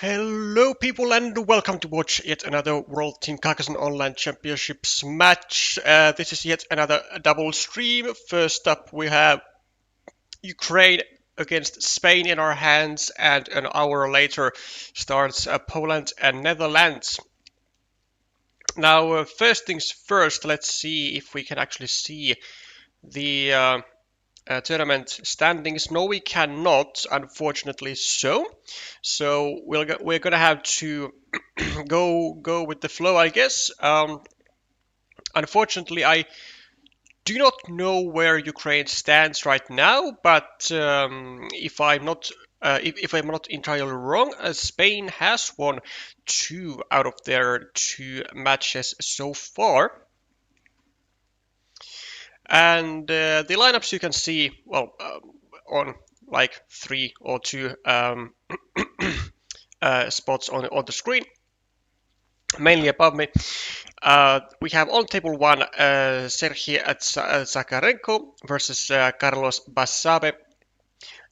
Hello people and welcome to watch yet another World Team Carcassonne Online Championships match. This is yet another double stream. First up we have Ukraine against Spain in our hands, and an hour later starts Poland and Netherlands. Now first things first, let's see if we can actually see the tournament standings. No, we cannot, unfortunately. So we're gonna have to go with the flow, I guess. Unfortunately, I do not know where Ukraine stands right now, but if I'm not entirely wrong, Spain has won 2 out of their 2 matches so far. And the lineups you can see, well, on like 3 or 2 spots on the screen, mainly above me. We have on table 1 Sergei Zakharenko versus Carlos Basabe.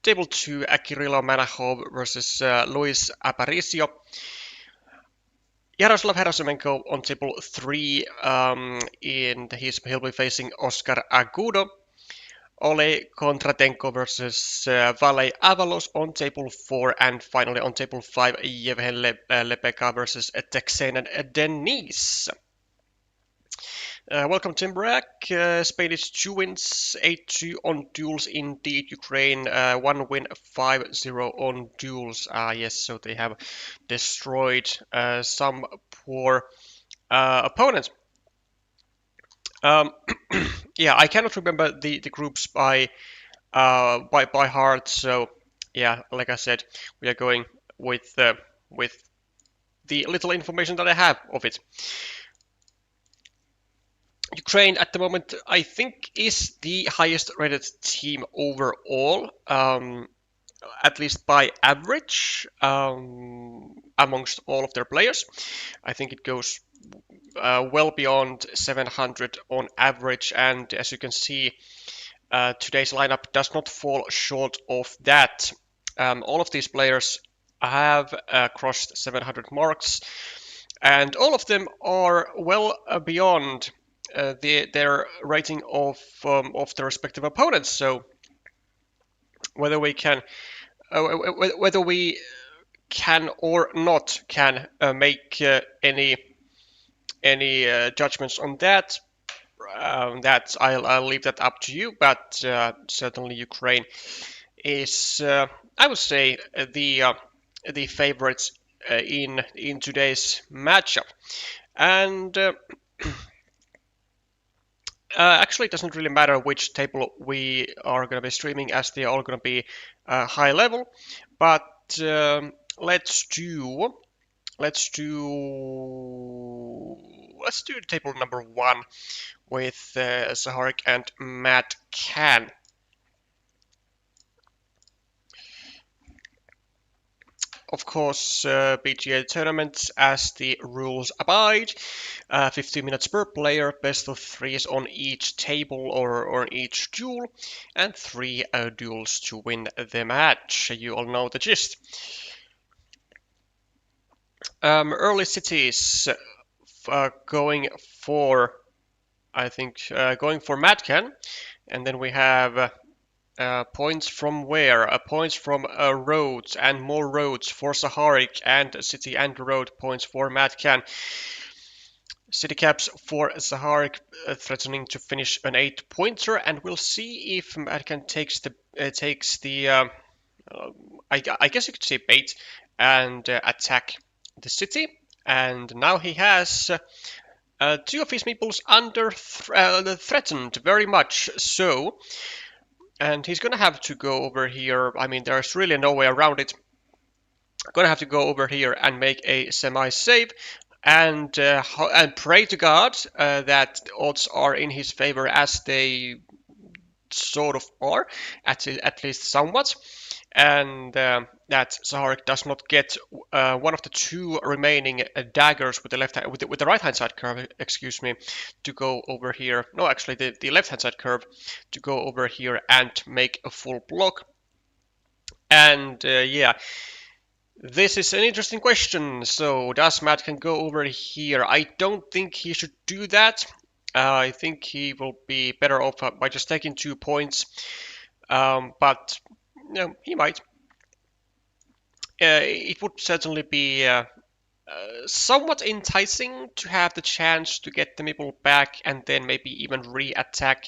Table 2 Kirilo Manachov versus Luis Aparicio. Yaroslav Herasimenko on table 3, he'll be facing Oscar Agudo. Ole Kontratenko versus Valei Avalos on table 4, and finally on table 5 Yevhen Lepeka versus Texenan Denise. Welcome Tim Brack. Spain is 2 wins, 8-2 on duels indeed. Ukraine 1 win, 5-0 on duels. Yes, so they have destroyed some poor opponents. Yeah, I cannot remember the groups by heart. So yeah, like I said, we are going with the little information that I have of it. Ukraine at the moment, I think, is the highest rated team overall, at least by average, amongst all of their players. I think it goes well beyond 700 on average, and as you can see, today's lineup does not fall short of that. All of these players have crossed 700 marks, and all of them are well beyond their rating of their respective opponents. So whether we can or not can make any judgments on that, that I'll leave that up to you. But certainly Ukraine is, I would say, the favorites in today's matchup. And actually, it doesn't really matter which table we are going to be streaming, as they are all going to be high level. But let's do table number 1 with Zaharik and MadCan. Of course, PGA tournaments, as the rules abide, 15 minutes per player, best of 3s on each table or each duel, and 3 duels to win the match. You all know the gist. Early cities going for MadCan, and then we have points from where? Points from roads and more roads for Zaharik, and city and road points for MadCan. City caps for Zaharik, threatening to finish an 8-pointer, and we'll see if MadCan takes the I guess you could say bait and attack the city. And now he has 2 of his meeples under threatened very much so. And he's going to have to go over here. I mean, there's really no way around it. Going to have to go over here and make a semi-save, and pray to God that the odds are in his favor, as they sort of are, at least somewhat. And that Zaharik does not get one of the 2 remaining daggers with the right hand side curve, excuse me, to go over here. No, actually the left hand side curve to go over here and make a full block. And yeah, This is an interesting question. So does MadCan go over here? I don't think he should do that. I think he will be better off by just taking 2 points. But no, he might. It would certainly be somewhat enticing to have the chance to get the meeple back and then maybe even re-attack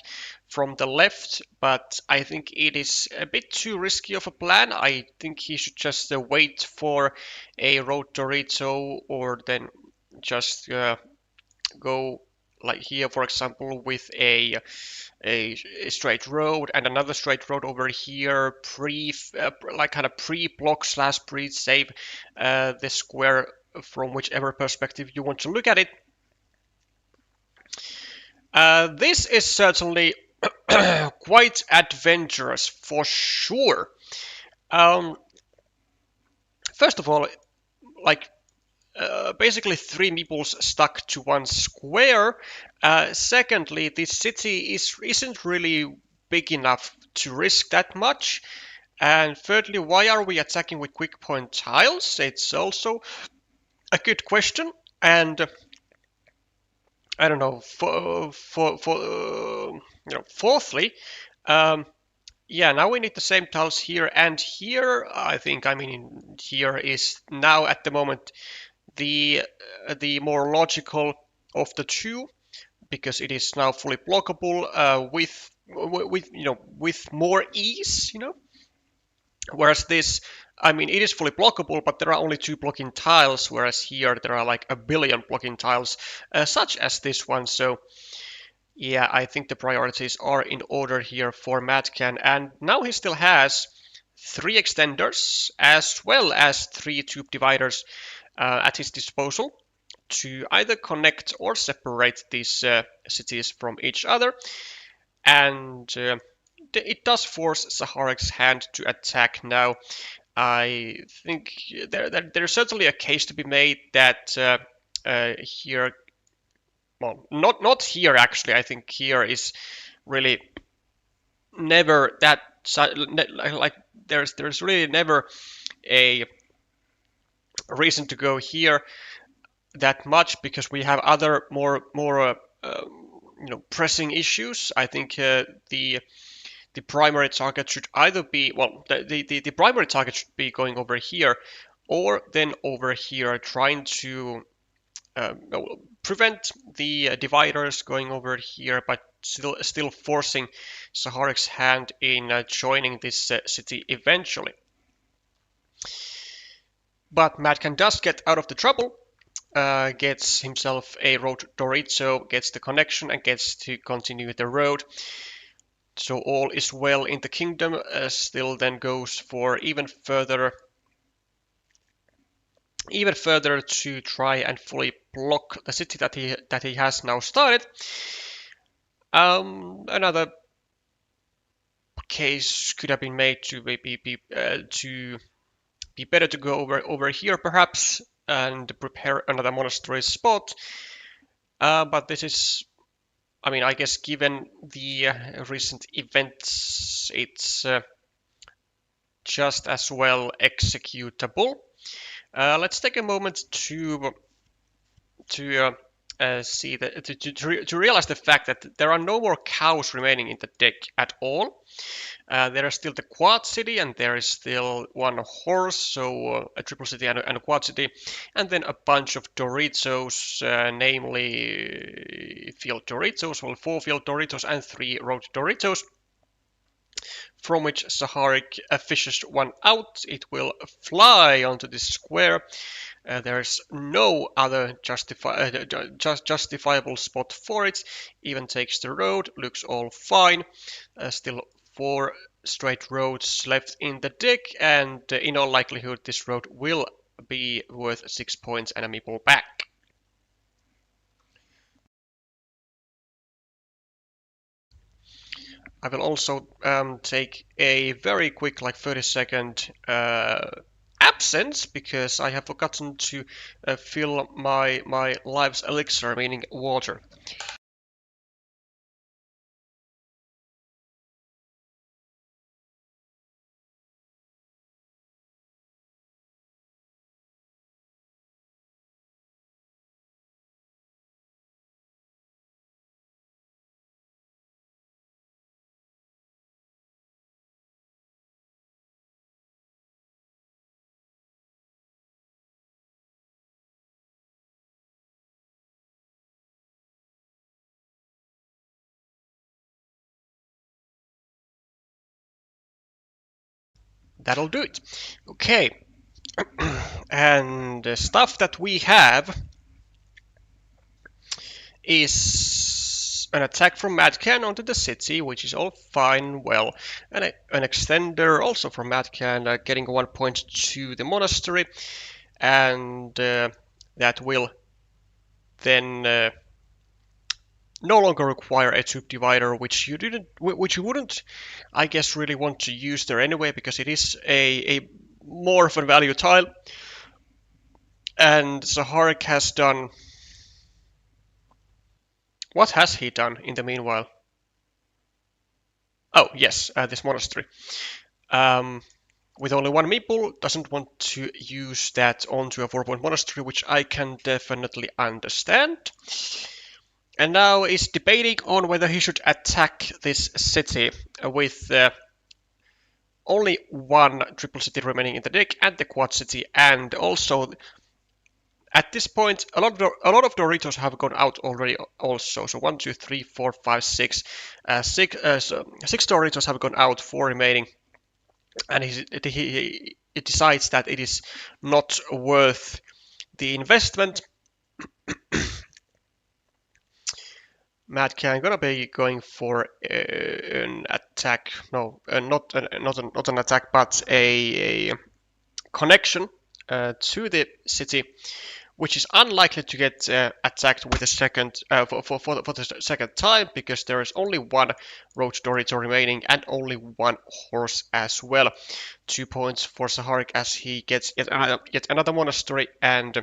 from the left, but I think it is a bit too risky of a plan. I think he should just wait for a road Dorito or then just go like here, for example, with a straight road and another straight road over here, like kind of pre-block slash pre-save the square from whichever perspective you want to look at it. This is certainly quite adventurous for sure. Um, First of all, like basically 3 meeples stuck to 1 square. Secondly, this city isn't really big enough to risk that much. And thirdly, why are we attacking with quick point tiles? It's also a good question. And I don't know. Fourthly, um, yeah, now we need the same tiles here and here. I think. I mean, here is now at the moment the more logical of the two because it is now fully blockable with more ease. Whereas this, I mean, it is fully blockable, but there are only 2 blocking tiles, whereas here there are like a billion blocking tiles, such as this one. So yeah, I think the priorities are in order here for MadCan, and now he still has 3 extenders as well as 3 tube dividers at his disposal to either connect or separate these cities from each other. And it does force Zaharik's hand to attack now. I think there's certainly a case to be made that here, well, not here actually. I think here is really never that like there's really never a reason to go here that much because we have other more pressing issues. I think the primary target should either be, well, the primary target should be going over here or then over here trying to prevent the dividers going over here, but still forcing Zaharik's hand in joining this city eventually. But MadCan does get out of the trouble, gets himself a road Dorito, gets the connection and gets to continue the road. So all is well in the kingdom. Still then goes for even further to try and fully block the city that he has now started. Another case could have been made to be better to go over here perhaps and prepare another monastery spot. But this is, I mean, I guess given the recent events, it's just as well executable. Let's take a moment to see that to realize the fact that there are no more cows remaining in the deck at all. There is still the quad city, and there is still 1 horse, so a triple city and a quad city, and then a bunch of Doritos, namely field Doritos, well, 4 field Doritos and 3 road Doritos, from which Zaharik fishes one out. It will fly onto this square. There's no other justifiable spot for it. Even takes the road, looks all fine. Still 4 straight roads left in the deck, and in all likelihood this road will be worth 6 points and a meeple back. I will also take a very quick, like 30-second absence because I have forgotten to fill my life's elixir, meaning water. That'll do it. Okay. And the stuff that we have is an attack from MadCan onto the city, which is all fine, well. And an extender also from MadCan, getting 1 point to the monastery, and that will then no longer require a troop divider, which you wouldn't, I guess, really want to use there anyway, because it is a more of a value tile. And zaharik has done. What has he done in the meanwhile? Oh, yes, this monastery. With only 1 meeple, doesn't want to use that onto a 4-point monastery, which I can definitely understand. And now is debating on whether he should attack this city with only 1 triple city remaining in the deck and the quad city, and also at this point a lot of Doritos have gone out already also. So 1, 2, 3, 4, 5, 6, 6 Doritos have gone out, 4 remaining, and he decides that it is not worth the investment. MadCan gonna be going for an attack. No, not an attack, but a connection to the city, which is unlikely to get attacked with a second for the second time, because there is only 1 road Dorito remaining and only 1 horse as well. 2 points for zaharik as he gets yet another monastery, and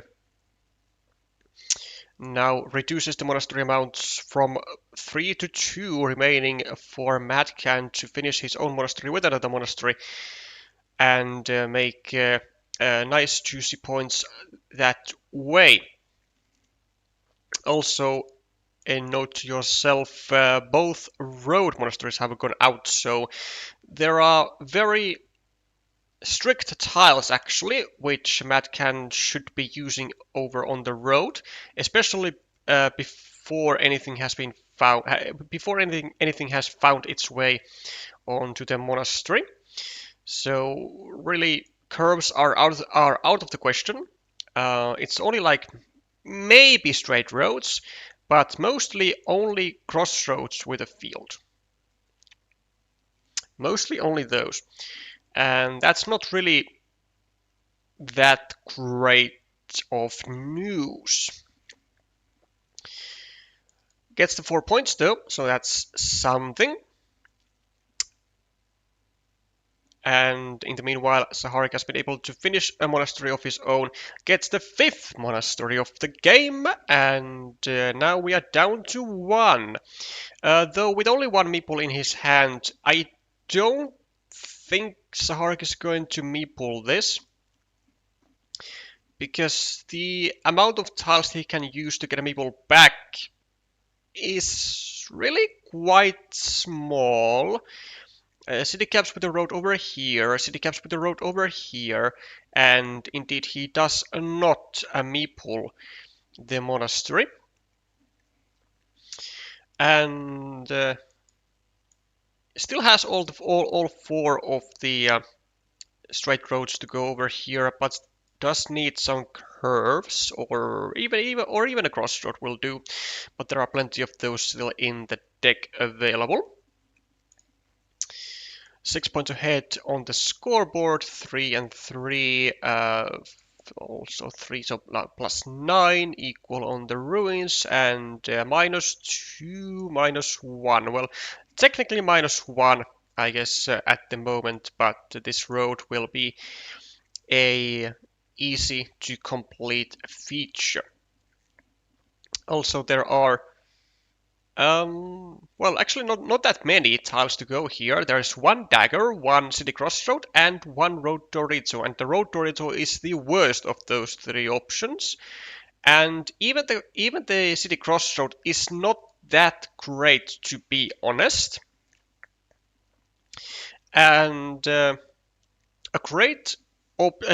now reduces the monastery amounts from 3 to 2 remaining for MadCan to finish his own monastery with another monastery and make nice juicy points that way. Also, a note to yourself, both road monasteries have gone out, so there are very strict tiles actually, which MadCan should be using over on the road, especially before anything has been found, before anything has found its way onto the monastery. So really, curves are out of the question. It's only like maybe straight roads, but mostly only crossroads with a field. Mostly only those. And that's not really that great of news. Gets the 4 points though, so that's something. And in the meanwhile, zaharik has been able to finish a monastery of his own, gets the 5th monastery of the game, and now we are down to 1. Though with only 1 meeple in his hand, I don't think zaharik is going to meeple this, because the amount of tiles he can use to get a meeple back is really quite small. City caps with the road over here, city caps with the road over here, and indeed he does not meeple the monastery. And still has all 4 of the straight roads to go over here, but does need some curves, or even a crossroad will do. But there are plenty of those still in the deck available. 6 points ahead on the scoreboard, 3 and 3, also 3, so +9 equal on the ruins, and -2, -1. Well, technically -1, I guess, at the moment, but this road will be a easy to complete feature. Also, there are well, actually not that many tiles to go here. There's 1 dagger, 1 city crossroad, and 1 road Dorito, and the road Dorito is the worst of those 3 options. And even the city crossroad is not that great, to be honest. And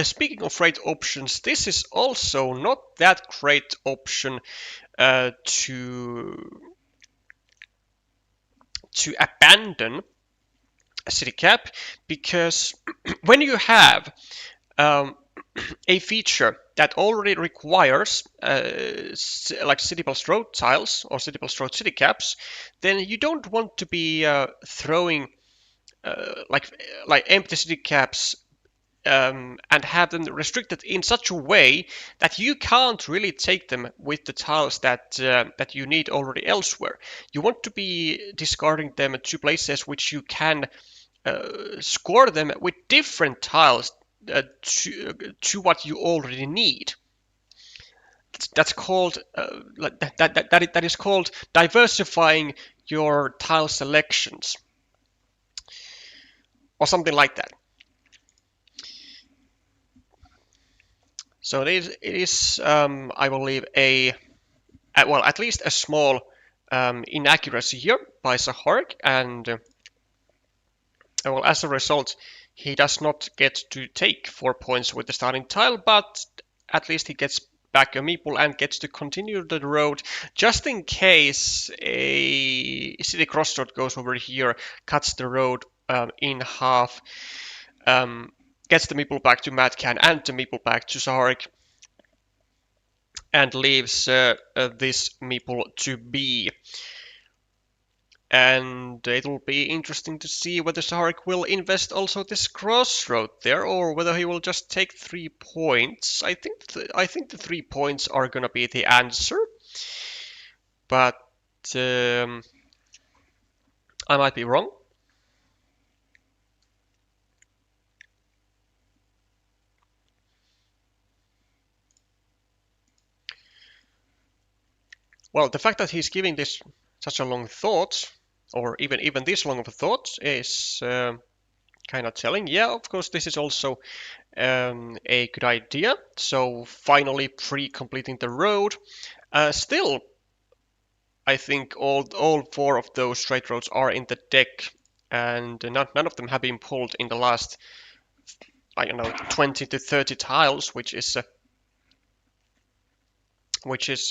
speaking of great options, this is also not that great option to abandon, city cap, because when you have a feature that already requires like city plus road tiles or city plus road city caps, then you don't want to be throwing like empty city caps and have them restricted in such a way that you can't really take them with the tiles that you need already elsewhere. You want to be discarding them to places which you can score them with different tiles to what you already need. That's called that is called diversifying your tile selections, or something like that. So it is I believe well, at least a small inaccuracy here by zaharik, and well, as a result, he does not get to take 4 points with the starting tile, but at least he gets back a meeple and gets to continue the road, just in case a city crossroad goes over here, cuts the road in half, gets the meeple back to MadCan and the meeple back to zaharik, and leaves this meeple to be. And it'll be interesting to see whether zaharik will invest also this crossroad there, or whether he will just take 3 points. I think the 3 points are gonna be the answer, but I might be wrong. Well, the fact that he's giving this such a long thought, or even this long of a thought, is kind of telling. Yeah, of course, this is also a good idea. So finally pre-completing the road. Still, I think all 4 of those straight roads are in the deck, and none of them have been pulled in the last, I don't know, 20 to 30 tiles, which is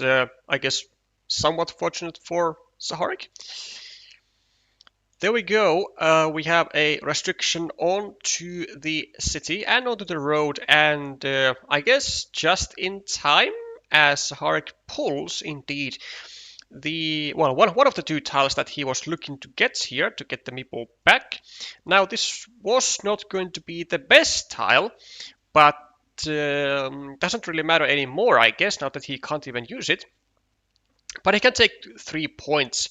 I guess somewhat fortunate for zaharik. There we go. We have a restriction onto the city and onto the road, and I guess just in time, as zaharik pulls indeed one of the 2 tiles that he was looking to get here to get the meeple back. Now this was not going to be the best tile, but doesn't really matter anymore, I guess, now that he can't even use it. But he can take 3 points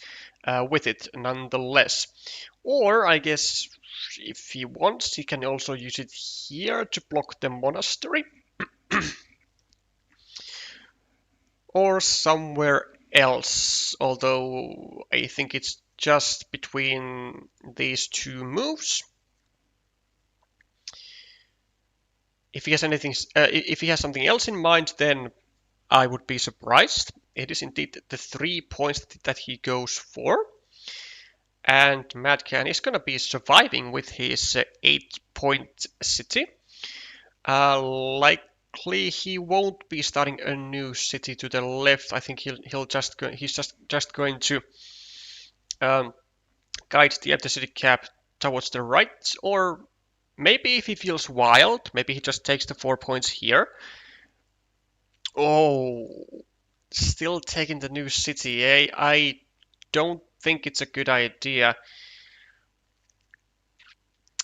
with it nonetheless. Or I guess if he wants, he can also use it here to block the monastery. Or somewhere else, although I think it's just between these 2 moves. If he has something else in mind, then I would be surprised. It is indeed the 3 points that he goes for. And MadCan is going to be surviving with his 8-point city. Likely he won't be starting a new city to the left. I think he's just going to guide the empty city cap towards the right, or maybe if he feels wild, maybe he just takes the 4 points here. Oh, still taking the new city, eh? I don't think it's a good idea.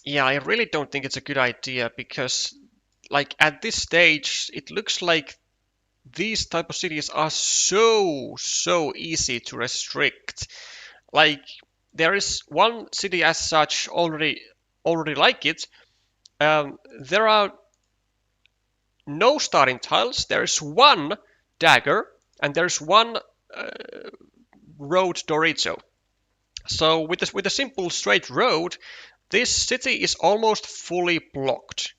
Yeah, I really don't think it's a good idea, because like at this stage it looks like these type of cities are so easy to restrict. Like there is one city as such already like it. There are no starting tiles. There's one dagger and there's one road Dorito. So with a simple straight road, this city is almost fully blocked,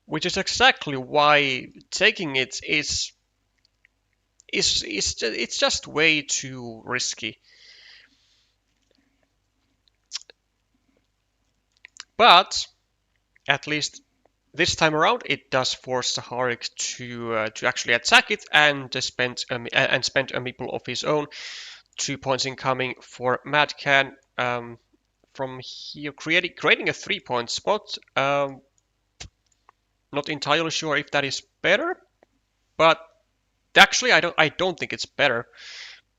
which is exactly why taking it is it's just way too risky. But at least this time around, it does force zaharik to actually attack it and spend a meeple of his own. 2 points incoming for MadCan. from here, creating a 3-point spot. Not entirely sure if that is better, but actually I don't think it's better,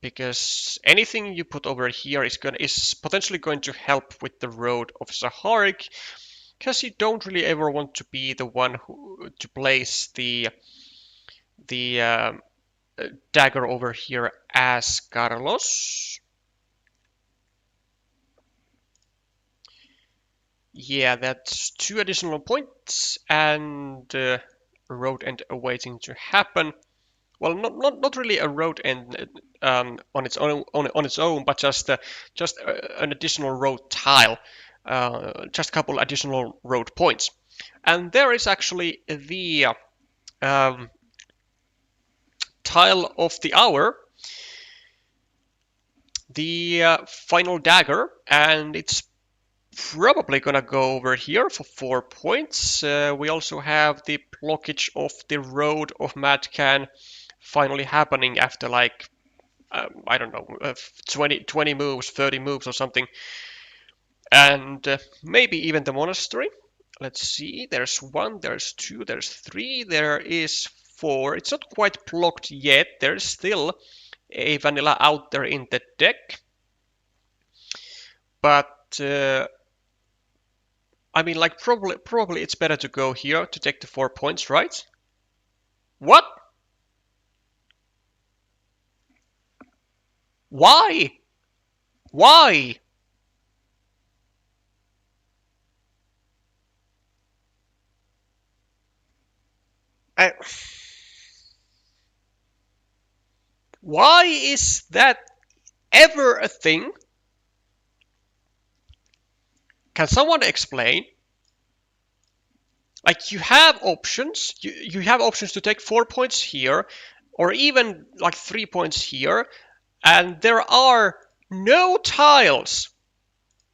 because anything you put over here is potentially going to help with the road of Zaharik, because you don't really ever want to be the one to place the dagger over here as Carlos. Yeah, that's 2 additional points and a road end awaiting to happen. Well, not really a road end on its own, but just an additional road tile, just a couple additional road points. And there is actually the tile of the hour, the final dagger, and it's probably gonna go over here for 4 points. We also have the blockage of the road of MadCan finally happening after like I don't know, 20 moves, 30 moves or something, and maybe even the monastery. Let's see, there's 1, there's 2, there's 3, there is 4. It's not quite blocked yet. There's still a vanilla out there in the deck, but I mean, like, probably it's better to go here to take the 4 points, right? What? Why? Why? Why is that ever a thing? Can someone explain? Like, you have options. You have options to take 4 points here, or even like 3 points here, and there are no tiles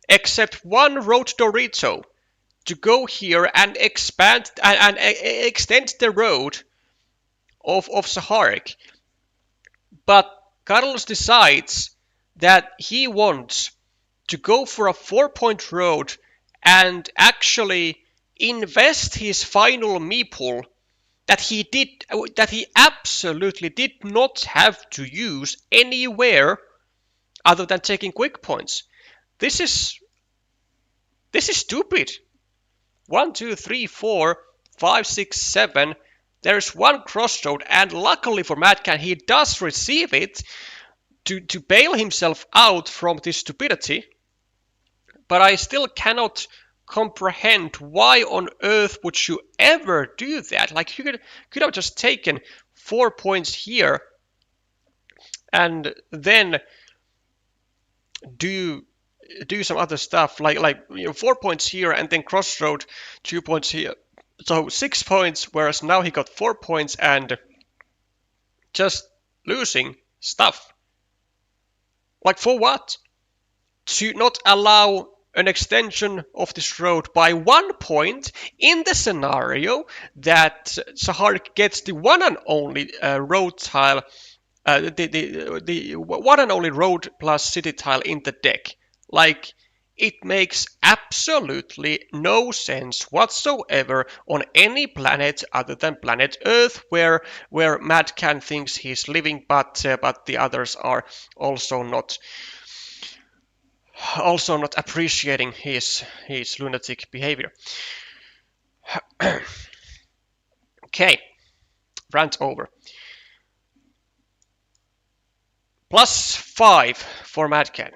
except 1 road Dorito to go here and expand and extend the road of Zaharik. But Carlos decides that he wants to go for a 4-point road and actually invest his final meeple that he absolutely did not have to use anywhere other than taking quick points. This is stupid. 1, 2, 3, 4, 5, 6, 7. There's 1 crossroad, and luckily for MadCan, he does receive it to bail himself out from this stupidity. But I still cannot comprehend why on earth would you ever do that. Like, you could have just taken 4 points here and then do some other stuff, like 4 points here and then crossroad 2 points here, so 6 points, whereas now he got 4 points and just losing stuff. Like, for what? To not allow an extension of this road by 1 point in the scenario that Zaharik gets the one and only road tile, the one and only road plus city tile in the deck. Like, it makes absolutely no sense whatsoever on any planet other than planet Earth, where MadCan thinks he's living, but the others are also not appreciating his lunatic behavior. Okay, rant over. +5 for MadCan.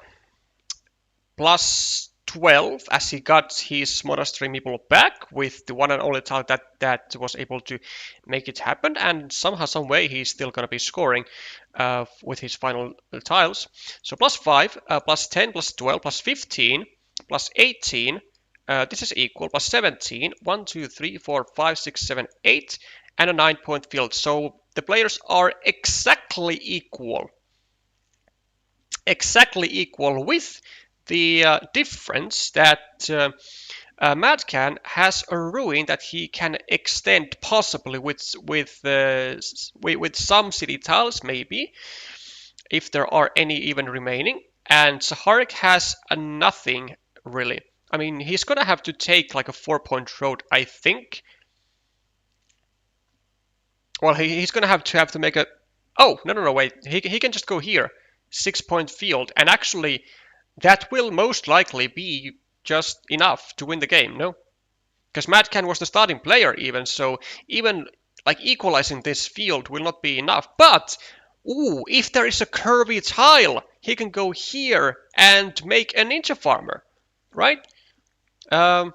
+12 as he got his monastery meeple back with the one and only tile that was able to make it happen, and somehow, some way, he's still going to be scoring with his final tiles. So +5, +10, +12, +15, +18. This is equal. +17. 1, 2, 3, 4, 5, 6, 7, 8, and a 9-point field. So the players are exactly equal. Exactly equal, with the difference that MadCan has a ruin that he can extend, possibly with some city tiles, maybe, if there are any even remaining, and Zaharik has a nothing really. I mean, he's gonna have to take like a 4-point road, I think. Well, he's gonna have to make a. Oh, no, wait. He can just go here, 6-point field, and actually, that will most likely be just enough to win the game. No, because MadCan was the starting player even, so even like equalizing this field will not be enough. But ooh, if there is a curvy tile, he can go here and make a ninja farmer, right? Um,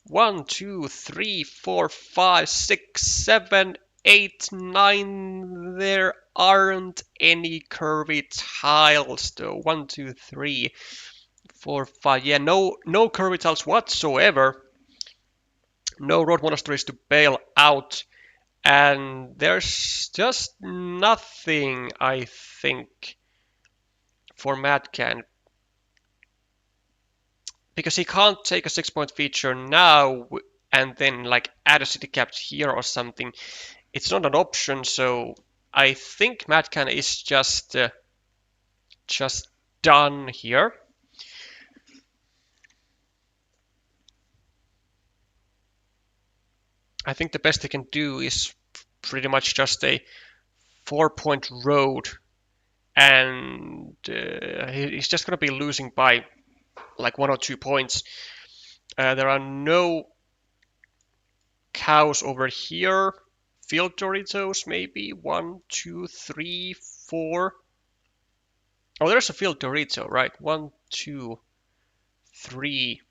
1, 2, 3, 4, 5, 6, 7, 8, 9. There aren't any curvy tiles though. 1, 2, 3, 4, 5. Yeah, no curvy tiles whatsoever. No road monasteries to bail out. And there's just nothing, I think, for MadCan. Because he can't take a 6-point feature now and then like add a city cap here or something. It's not an option, so I think MadCan is just done here. I think the best he can do is pretty much just a 4-point road, and he's just going to be losing by like 1 or 2 points. There are no cows over here. Field Doritos, maybe 1, 2, 3, 4. Oh, there's a field Dorito, right? 1, 2, 3,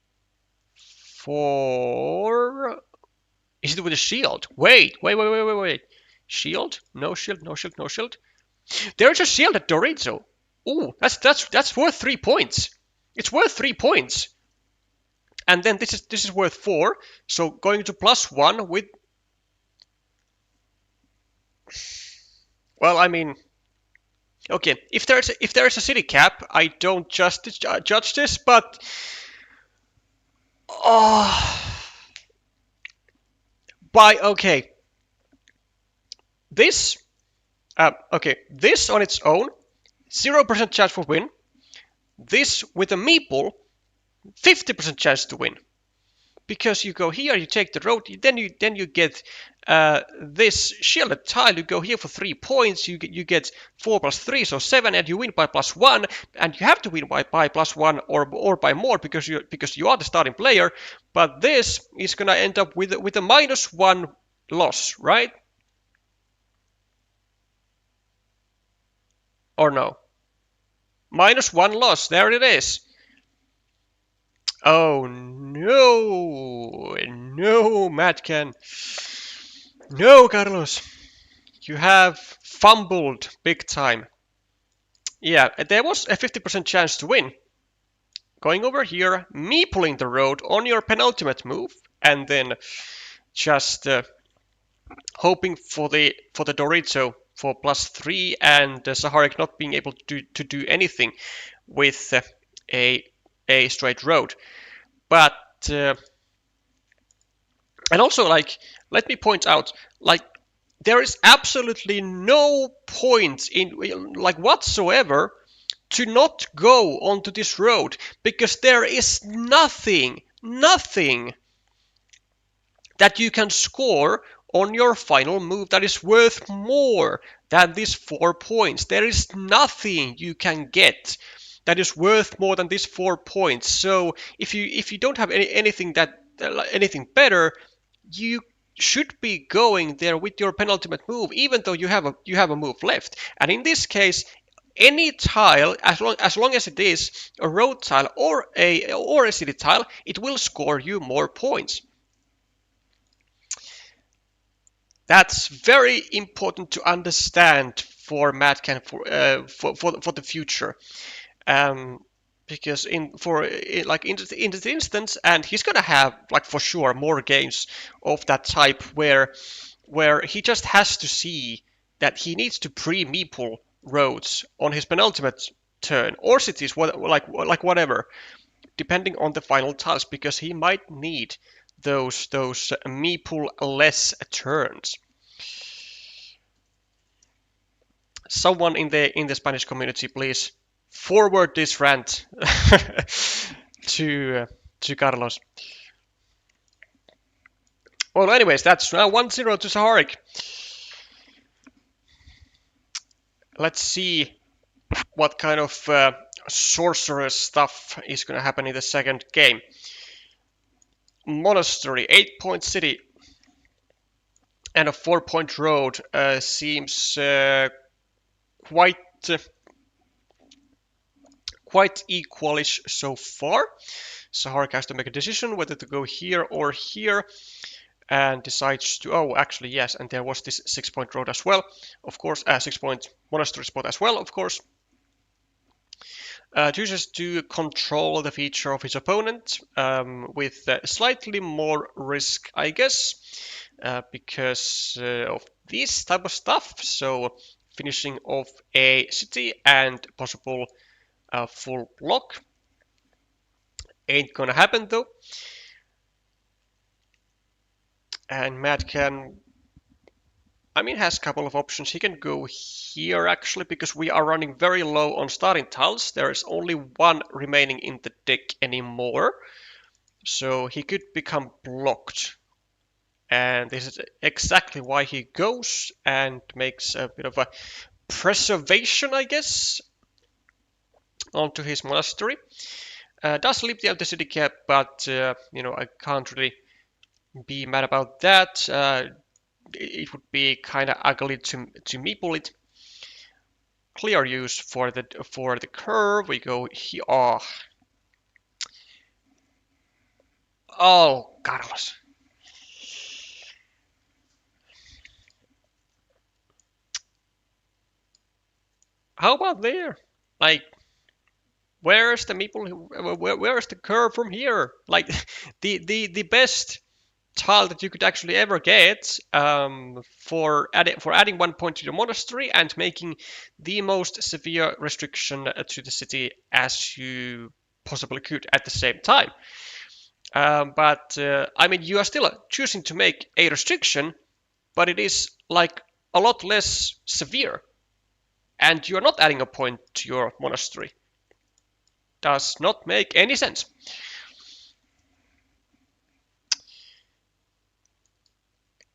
4. Is it with a shield? Wait. Shield? No shield, no shield, no shield. There's a shield at Dorito. Ooh, that's worth 3 points. It's worth 3 points. And then this is worth 4. So going to +1 with. Well, I mean, okay. If there's a city cap, I don't just judge this, but okay. This this on its own, 0% chance for win. This with a meeple, 50% chance to win. Because you go here, you take the road, then you get this shielded tile. You go here for 3 points. You get 4 + 3, so 7, and you win by +1. And you have to win by +1 or by more because you are the starting player. But this is gonna end up with a -1 loss, right? Or no? -1 loss. There it is. Oh no, MadCan. No, Carlos. You have fumbled big time. Yeah, there was a 50% chance to win. Going over here, me pulling the road on your penultimate move, and then just hoping for the Dorito for +3, and zaharik not being able to do anything with a straight road. But and also, like, let me point out, like, there is absolutely no point in like whatsoever to not go onto this road, because there is nothing that you can score on your final move that is worth more than these 4 points. There is nothing you can get that is worth more than these 4 points. So if you don't have anything better, you should be going there with your penultimate move, even though you have a move left. And in this case, any tile, as long as it is a road tile or a city tile, it will score you more points. That's very important to understand for MadCan for the future, because in this instance, and he's gonna have like for sure more games of that type where he just has to see that he needs to pre-meeple roads on his penultimate turn or cities, like whatever, depending on the final tiles, because he might need those meeple less turns. Someone in the Spanish community, please forward this rant to Carlos. Well, anyways, that's now 1-0 to Zaharik. Let's see what kind of sorcerous stuff is going to happen in the second game. Monastery, 8-point city, and a 4-point road seems quite equalish so far. Zaharik has to make a decision whether to go here or here, and decides to, oh, actually, yes, and there was this 6-point road as well, of course, 6-point monastery spot as well, of course. Chooses to control the feature of his opponent with slightly more risk, I guess, because of this type of stuff. So finishing off a city and possible full block. Ain't gonna happen though. And MadCan, I mean, has a couple of options. He can go here actually, because we are running very low on starting tiles. There is only one remaining in the deck anymore. So he could become blocked. And this is exactly why he goes and makes a bit of a preservation, I guess, onto his monastery. Does leave the empty city cap, but you know, I can't really be mad about that. It would be kind of ugly to meeple it. Clear use for the curve. We go here. Oh, Carlos. How about there? Like, where's the meeple? Where's the curve from here? Like, the best tile that you could actually ever get for adding 1 point to the monastery and making the most severe restriction to the city as you possibly could at the same time. But I mean, you are still choosing to make a restriction, but it is like a lot less severe, and you are not adding a point to your monastery. Does not make any sense.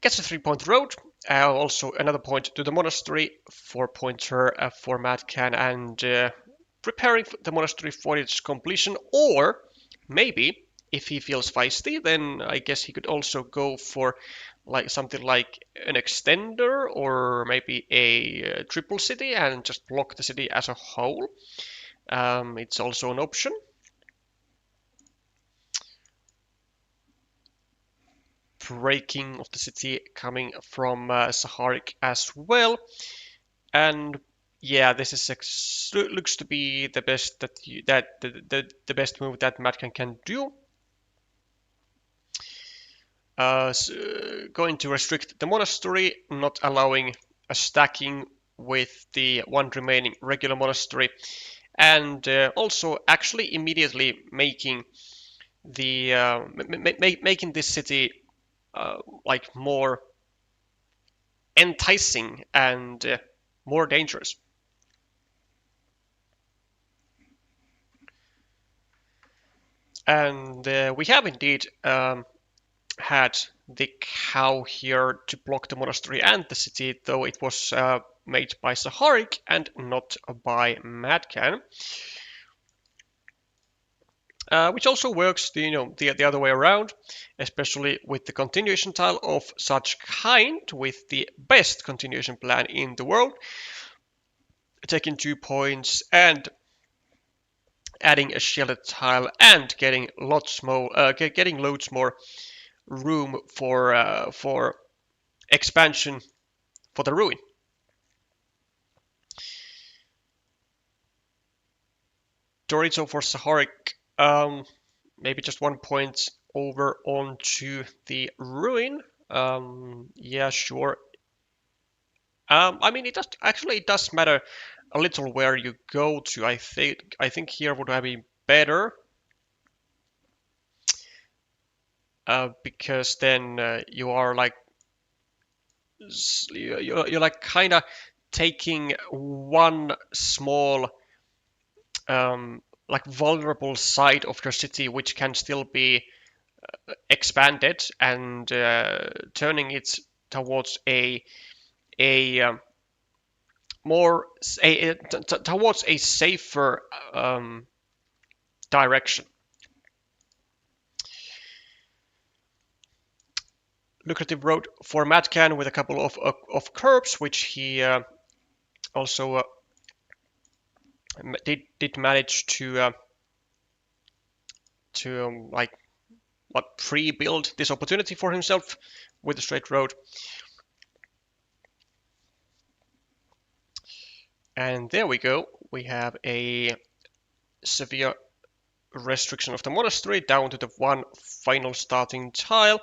Gets a 3-point road, also another point to the monastery, 4-pointer for MadCan, and preparing the monastery for its completion. Or maybe if he feels feisty, then I guess he could also go for like something like an extender or maybe a triple city and just block the city as a whole. It's also an option. Breaking of the city coming from Zaharik as well, and yeah, this is looks to be the best the best move that MadCan can do. Going to restrict the monastery, not allowing a stacking with the one remaining regular monastery, and also actually immediately making the making this city like more enticing and more dangerous. And we have indeed had the cow here to block the monastery and the city, though it was made by Zaharik and not by MadCan. Which also works the other way around, especially with the continuation tile of such kind, with the best continuation plan in the world, taking 2 points and adding a shielded tile and getting loads more room for expansion for the ruin. Dorito for Zaharik. Maybe just 1 point over onto the ruin. Yeah, sure. I mean, it does matter a little where you go to. I think here would have been better, because then you are like you're like kind of taking one small like vulnerable side of their city, which can still be expanded and turning it towards a more towards a safer direction. Lucrative road for MadCan with a couple of curbs, which he also did manage to like what pre-build this opportunity for himself with a straight road. And there we go. We have a severe restriction of the monastery down to the one final starting tile.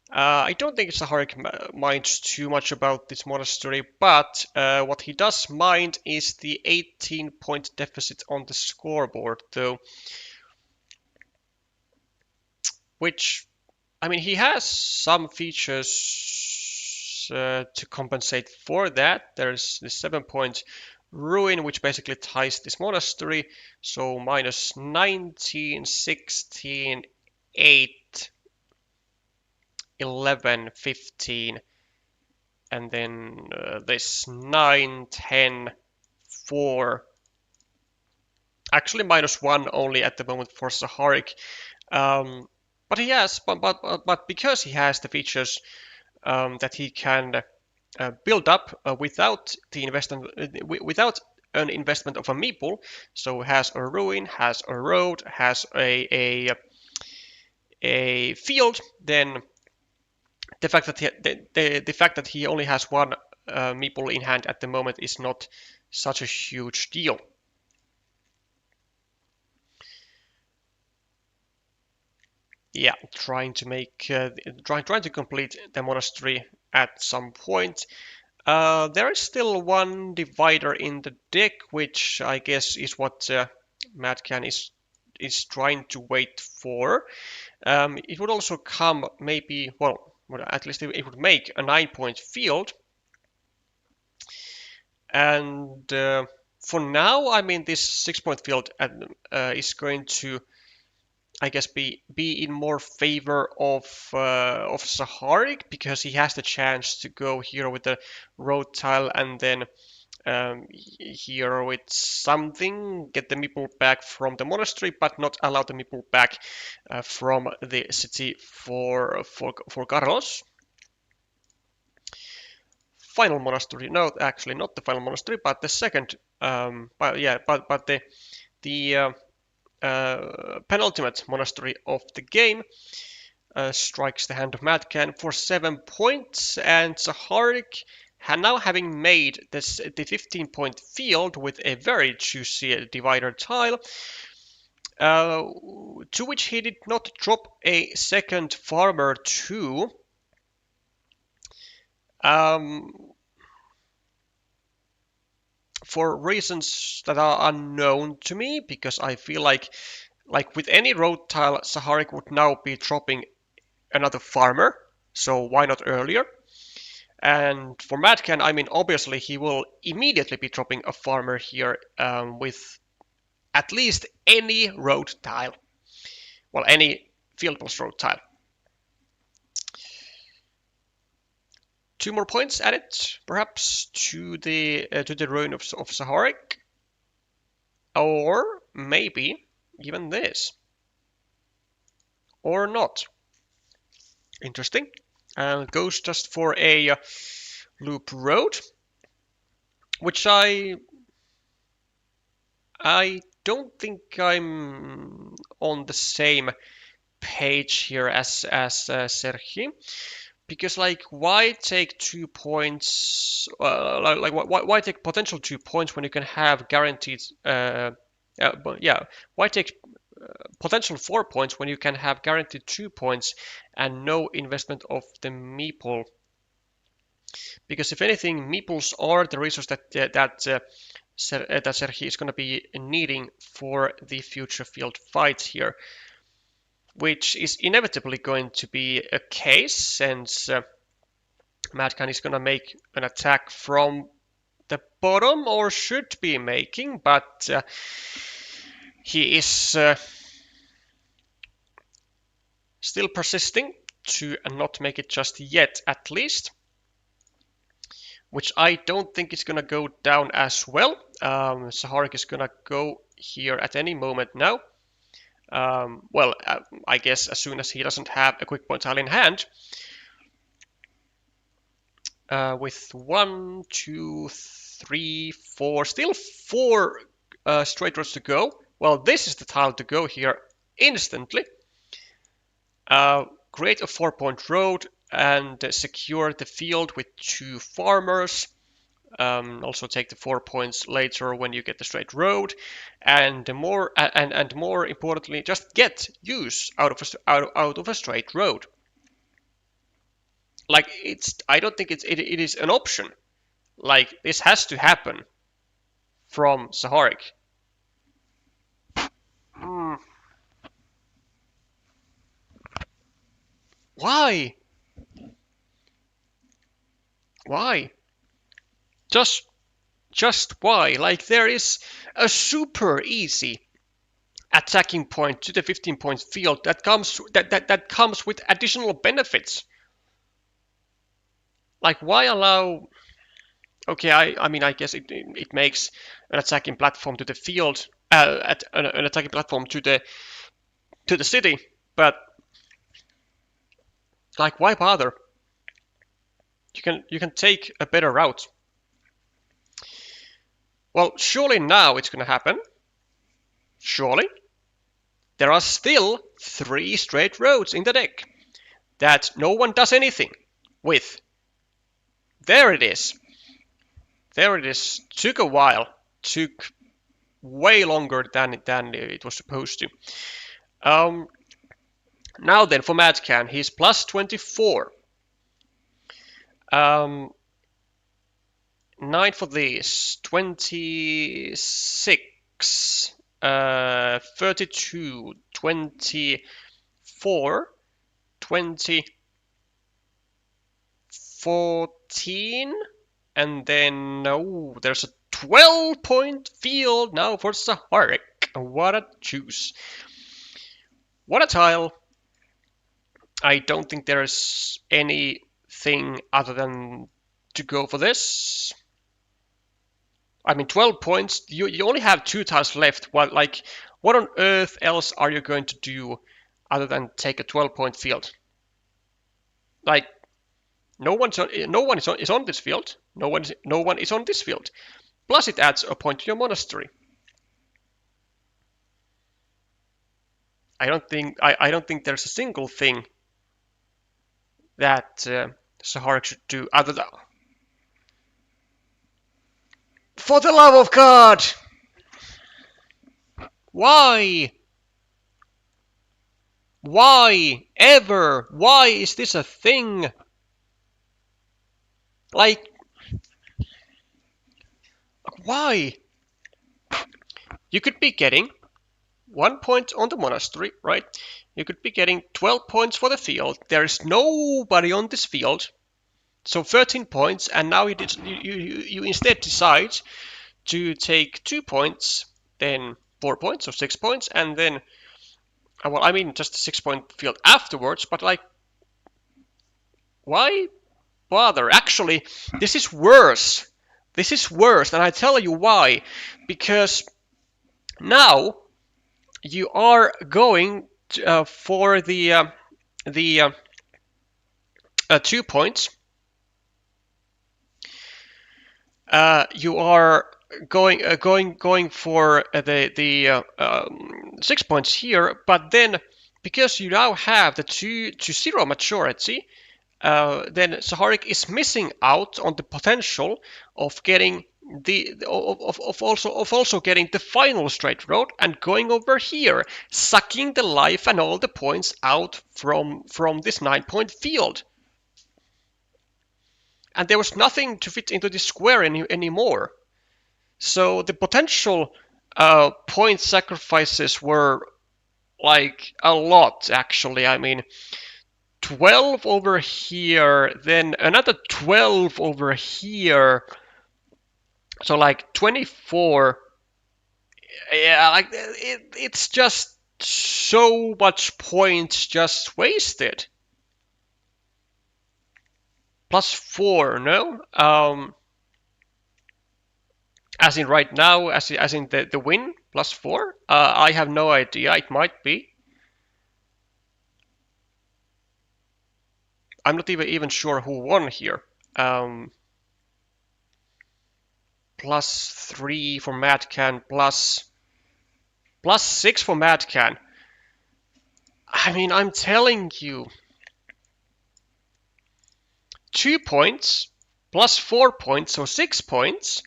I don't think zaharik minds too much about this monastery, but what he does mind is the 18-point deficit on the scoreboard, though. Which, I mean, he has some features to compensate for that. There's the 7-point ruin, which basically ties this monastery. So minus 19, 16, 8, 11, 15, and then this 9, 10, 4. Actually, minus 1 only at the moment for zaharik. But he has, but because he has the features that he can build up without the investment, without an investment of a meeple, so has a ruin, has a road, has a field, then the fact that the fact that he only has one meeple in hand at the moment is not such a huge deal. Yeah, trying to make trying to complete the monastery at some point. There is still one divider in the deck, which I guess is what MadCan is trying to wait for. It would also come maybe, well, at least it would make a 9-point field. And for now, I mean, this 6-point field is going to, I guess, be in more favor of zaharik, because he has the chance to go here with the road tile and then here with something, get the meeple back from the monastery, but not allow the meeple back from the city for Carlos. Final monastery, no, actually not the final monastery, but the second, but yeah, but the penultimate monastery of the game strikes the hand of MadCan for 7 points, and zaharik, now having made the 15-point field with a very juicy divider tile, to which he did not drop a second farmer to. For reasons that are unknown to me, because I feel like with any road tile, zaharik would now be dropping another farmer, so why not earlier? And for MadCan, I mean, obviously he will immediately be dropping a farmer here with at least any road tile. Well, any field plus road tile. 2 more points added, perhaps, to the ruin of zaharik. Or maybe even this. Or not. Interesting. And goes just for a loop road, which I don't think I'm on the same page here as Sergi, because like why take 2 points? Why take potential 2 points when you can have guaranteed? But yeah, why take potential 4 points when you can have guaranteed 2 points and no investment of the meeple? Because if anything, meeples are the resource that Sergi is going to be needing for the future field fights here, which is inevitably going to be a case since MadCan is going to make an attack from the bottom, or should be making, but He is still persisting to not make it just yet, at least, which I don't think is going to go down as well. Zaharik is going to go here at any moment now. I guess as soon as he doesn't have a quick point tile in hand. With 1, 2, 3, 4, still 4 straight roads to go. Well, this is the tile to go here instantly. Create a 4-point road and secure the field with 2 farmers. Also take the 4 points later when you get the straight road, and more importantly, just get use out of a straight road. Like I don't think it is an option. Like this has to happen from Zaharik. Why? Why? Just why? Like there is a super easy attacking point to the 15-point field that comes with additional benefits. Like why allow? Okay, I mean I guess it makes an attacking platform to the field, an attacking platform to the city, but like why bother? You can take a better route. Well, surely now it's going to happen. Surely. There are still 3 straight roads in the deck that no one does anything with. There it is. There it is. Took a while. Took way longer than it was supposed to. Now then, for MadCan, he's plus 24. 9 for this, 26, 32, 24, 20, 14, and then there's a 12-point field now for Zaharik. What a juice. What a tile. I don't think there's anything other than to go for this. I mean, 12 points, you only have 2 tiles left. What on earth else are you going to do other than take a 12-point field? Like, no one is on this field. No one is on this field. Plus, it adds a point to your monastery. I don't think there's a single thing that Zaharik should do other than. For the love of God! Why? Why? Ever? Why is this a thing? Like, why? You could be getting 1 point on the monastery, right? You could be getting 12 points for the field. There is nobody on this field. So 13 points, and now you instead decide to take 2 points, then 4 points, or 6 points, and then, well, I mean just a 6-point field afterwards, but like, why bother? Actually, this is worse. This is worse, and I tell you why. Because now you are going for the 2 points. You are going for the 6 points here, but then because you now have the 2-0 maturity, then Zaharik is missing out on the potential of getting also getting the final straight road and going over here, sucking the life and all the points out from this 9-point field. And there was nothing to fit into this square anymore. So the potential point sacrifices were like a lot, actually. I mean, 12 over here, then another 12 over here. So like 24 Yeah, like it's just so much points just wasted. +4, no? As in right now, as in the win, +4? I have no idea. It might be. I'm not even sure who won here. +3 for MadCan, +6 for MadCan. I mean, I'm telling you, 2 points, +4 points, so 6 points,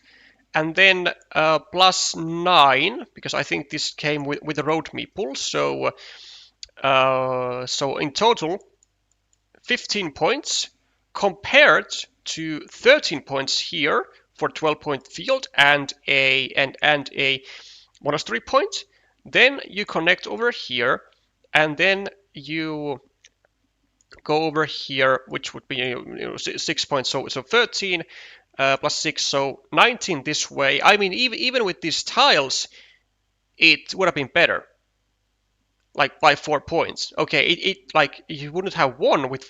and then +9 because I think this came with the road meeple. So in total, 15 points compared to 13 points here for 12-point field and a monastery point. Then you connect over here, and then you go over here, which would be 6 points. So 13 +6, so 19 this way. I mean, even with these tiles, it would have been better, like by 4 points. Okay, it like you wouldn't have won with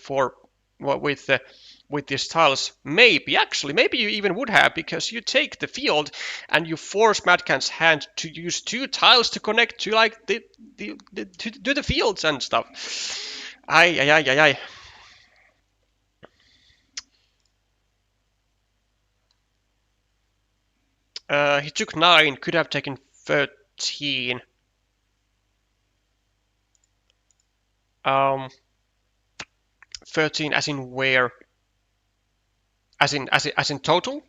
with these tiles. Maybe you even would have, because you take the field and you force MadCan's hand to use 2 tiles to connect to like to do the fields and stuff. Ay. He took 9, could have taken 13. 13 as in where? As in total?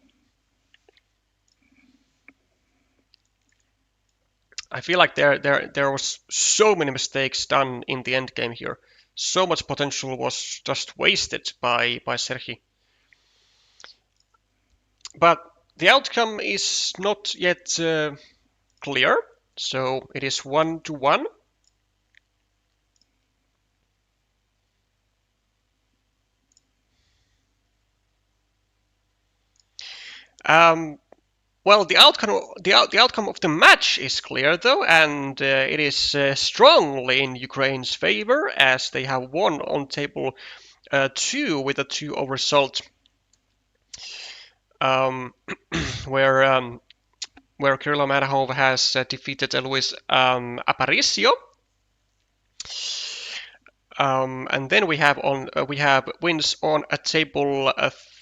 I feel like there was so many mistakes done in the end game here. So much potential was just wasted by Serhi. But the outcome is not yet clear, so it is 1-1. Well, the outcome of the match is clear though, and it is strongly in Ukraine's favor, as they have won on table 2 with a 2-0 result, where Kirilo Manahov has defeated Luis Aparicio. And then we have wins on a table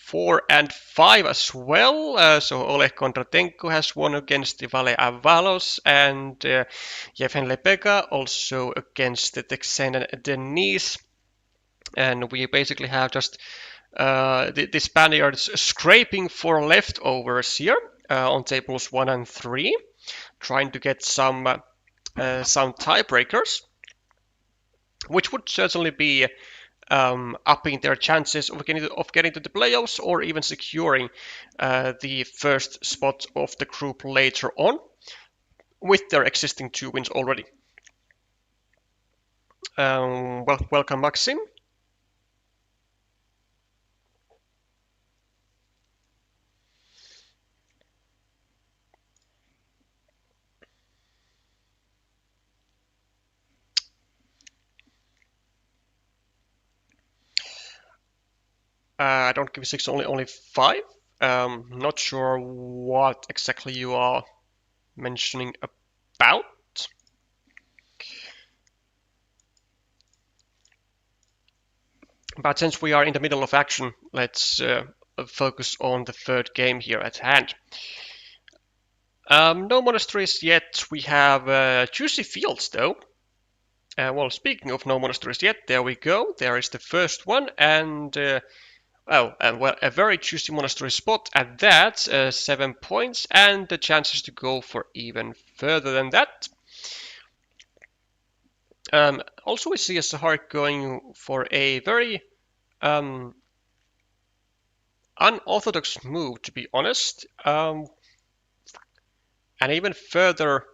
4 and 5 as well. So Oleg Kondratenko has won against Vale Avalos, and Yevhen Lepega also against the Texan and Denise. And we basically have just the Spaniards scraping for leftovers here on tables 1 and 3, trying to get some tiebreakers, which would certainly be upping their chances of getting to the playoffs, or even securing the first spot of the group later on with their existing 2 wins already. Well, welcome, Maxim. I don't give 6, only 5. Not sure what exactly you are mentioning about. But since we are in the middle of action, let's focus on the third game here at hand. No monasteries yet. We have juicy fields though. Well, speaking of no monasteries yet, there we go. There is the first one, and a very juicy monastery spot at that, 7 points, and the chances to go for even further than that. Also, we see a zaharik going for a very unorthodox move, to be honest, and even further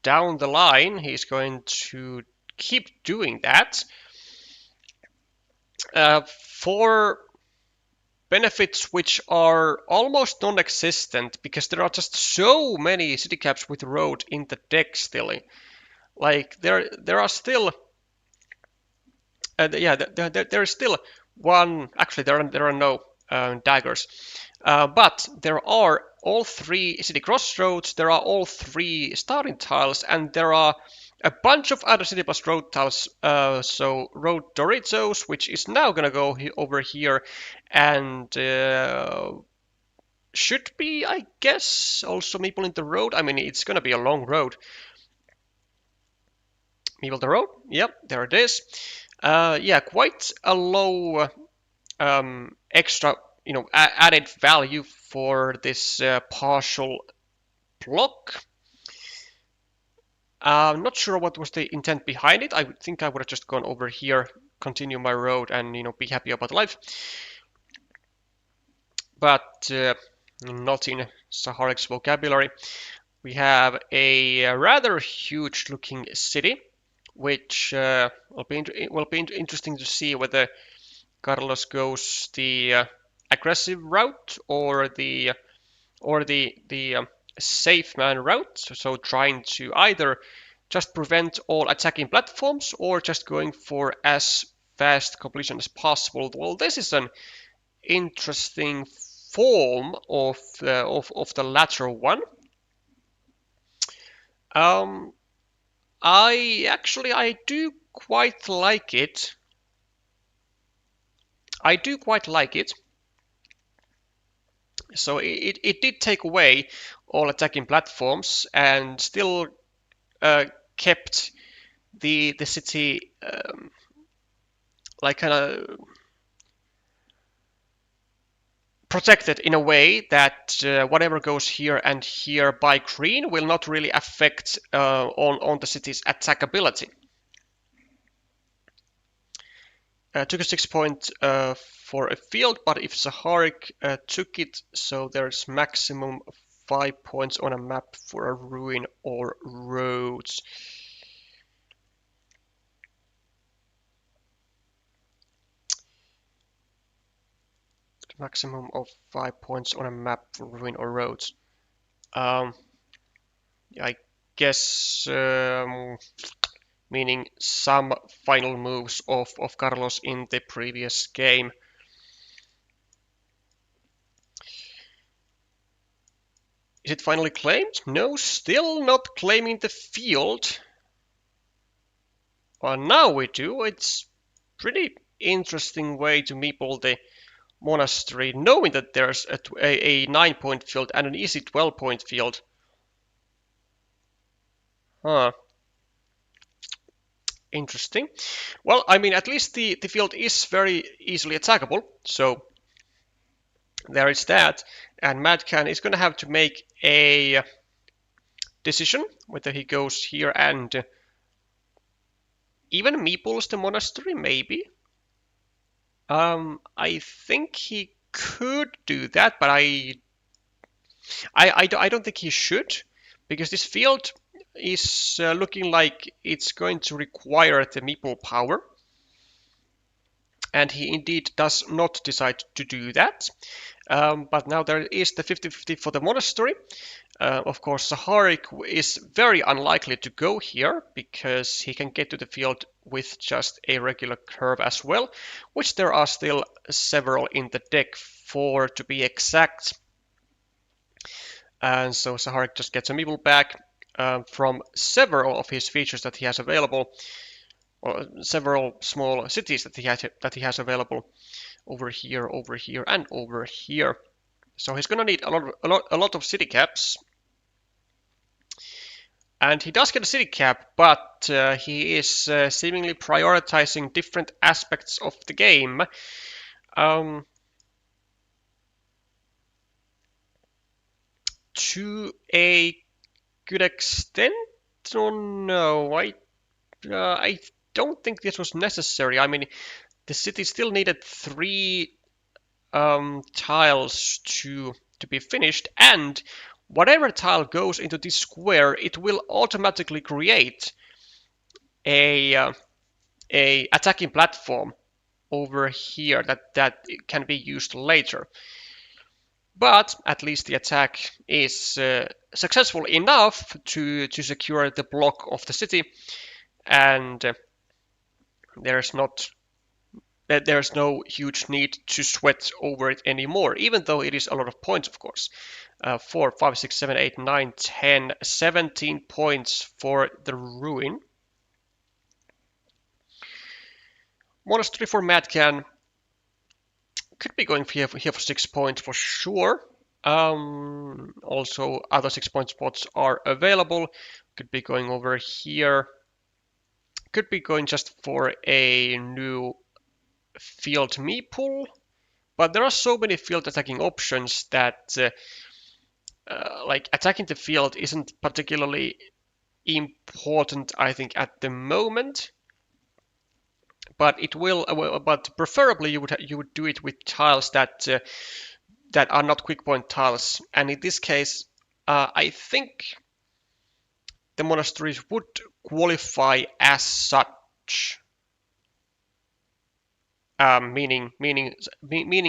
down the line, he's going to keep doing that. For benefits which are almost non-existent because there are just so many city caps with road in the deck still. Like there are still yeah, there is still one. Actually, there are no daggers, but there are all three city crossroads. There are all three starting tiles, and there are a bunch of other city plus road tiles. So road Doritos, which is now gonna go over here, and should be, I guess, also Meeple in the road. I mean, it's gonna be a long road. Meeple the road. Yep, there it is. Yeah, quite a low extra, added value for this partial block. I'm not sure what was the intent behind it. I think I would have just gone over here, continue my road, and be happy about life. But not in Zaharik's vocabulary. We have a rather huge-looking city, which will be interesting to see whether Carlos goes the aggressive route or the safe man route. So trying to either just prevent all attacking platforms or just going for as fast completion as possible. Well, this is an interesting form of the latter one. I do quite like it. I do quite like it. So it did take away all attacking platforms and still kept the city like kind of protected in a way that whatever goes here and here by green will not really affect on the city's attackability. Took a 6 point for a field, but if Zaharik took it, so there's maximum 5 points on a map for a ruin or roads. Maximum of 5 points on a map for ruin or roads. I guess meaning some final moves of Carlos in the previous game. Is it finally claimed? No, still not claiming the field. Well, now we do. It's pretty interesting way to meeple the monastery, knowing that there's a 9-point field and an easy 12-point field. Huh. Interesting. Well, I mean, at least the field is very easily attackable, so there is that. And MadCan is going to have to make a decision whether he goes here and even meeples the monastery, maybe. I think he could do that, but I don't think he should, because this field is looking like it's going to require the meeple power, and he indeed does not decide to do that. But now there is the 50-50 for the monastery. Of course, Zaharik is very unlikely to go here because he can get to the field with just a regular curve as well, which there are still several in the deck, 4 to be exact. And so Zaharik just gets a meeple back from several of his features that he has available, or several small cities that he has available over here, and over here. So he's gonna need a lot of city caps. And he does get a city cap, but he is seemingly prioritizing different aspects of the game. To a good extent, or no, I don't think this was necessary. I mean, the city still needed 3 tiles to be finished, and whatever tile goes into this square, it will automatically create a attacking platform over here that can be used later. But at least the attack is successful enough to secure the block of the city, and there's no huge need to sweat over it anymore, even though it is a lot of points, of course. 4, 5, 6, 7, 8, 9, 10, 17 points for the ruin. Monastery for MadCan could be going here for 6 points for sure. Also, other 6-point spots are available. Could be going over here. Could be going just for a new field meeple. But there are so many field attacking options that like attacking the field isn't particularly important, I think, at the moment. But it will. But preferably, you would do it with tiles that are not quick point tiles. And in this case, I think the monasteries would qualify as such. Meaning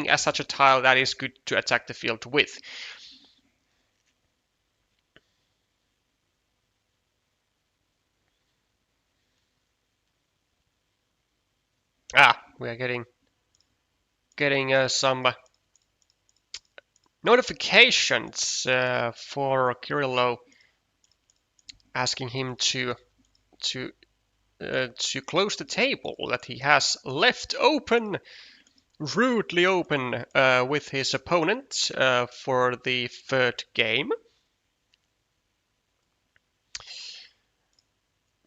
as such a tile that is good to attack the field with. We are getting some notifications for Kirillo asking him to close the table that he has left open, rudely open, with his opponent for the third game.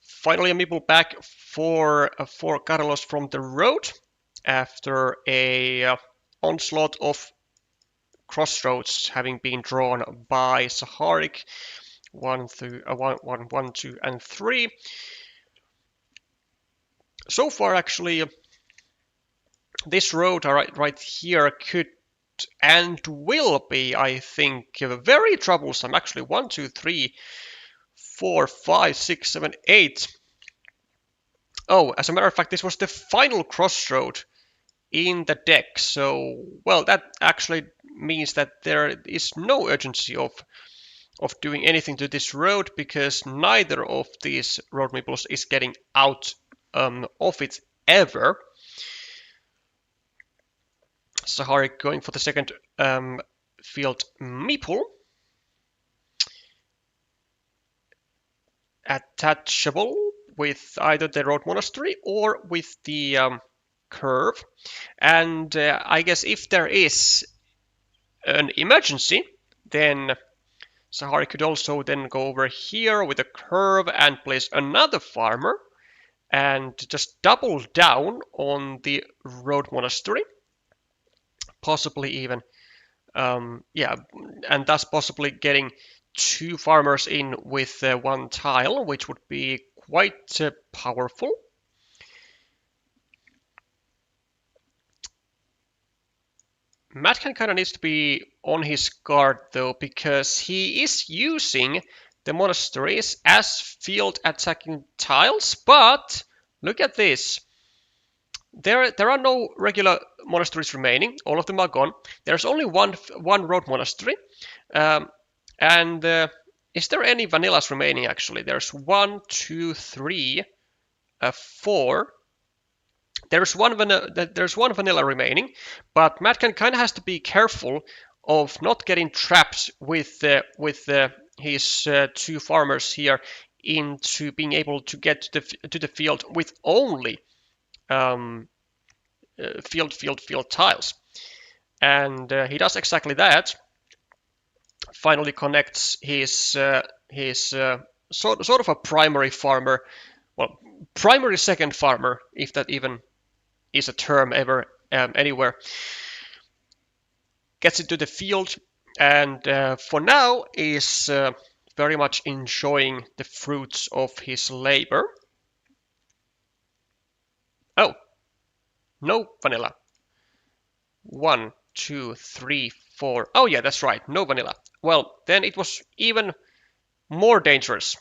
Finally, a meeple back for Carlos from the road after a onslaught of crossroads having been drawn by zaharik 1, 2, and 3. So far, actually, this road right here could and will be, I think, very troublesome. Actually, 1, 2, 3, 4, 5, 6, 7, 8. Oh, as a matter of fact, this was the final crossroad in the deck. So, well, that actually means that there is no urgency of doing anything to this road, because neither of these road meeples is getting out of it ever. zaharik going for the second field meeple. Attachable with either the road monastery or with the curve. And I guess if there is an emergency, then zaharik could also then go over here with a curve and place another farmer and just double down on the road monastery, possibly even and thus possibly getting 2 farmers in with 1 tile, which would be quite powerful. MadCan kind of needs to be on his guard though, because he is using the monasteries as field attacking tiles, but look at this. There are no regular monasteries remaining. All of them are gone. There's only one road monastery. And is there any vanillas remaining, actually? There's 1, 2, 3, 4. There's one vanilla remaining, but MadCan kind of has to be careful of not getting trapped with his 2 farmers here into being able to get to the field with only field tiles. And he does exactly that. Finally connects his sort of a primary farmer, well, primary second farmer, if that even is a term ever anywhere. Gets into the field, and for now is very much enjoying the fruits of his labor. Oh, no vanilla. 1, 2, 3, 4. Oh yeah, that's right, no vanilla. Well, then it was even more dangerous.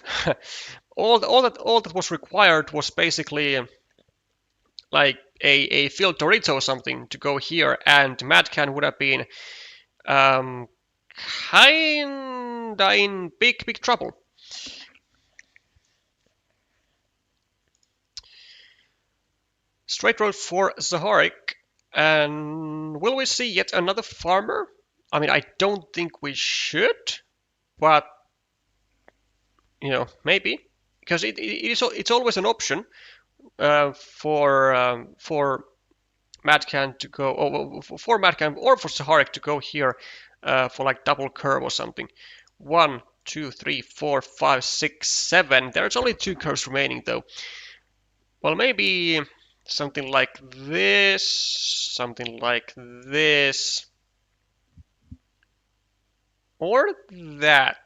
all that was required was basically like a field Dorito or something to go here, and MadCan would have been kinda in big trouble. Straight road for Zaharik. And will we see yet another farmer? I mean, I don't think we should, but maybe, because it's always an option for MadCan to go, or for MadCan or for Zaharik to go here for like double curve or something. 1, 2, 3, 4, 5, 6, 7. There's only 2 curves remaining though. Well, maybe something like this, something like this, or that.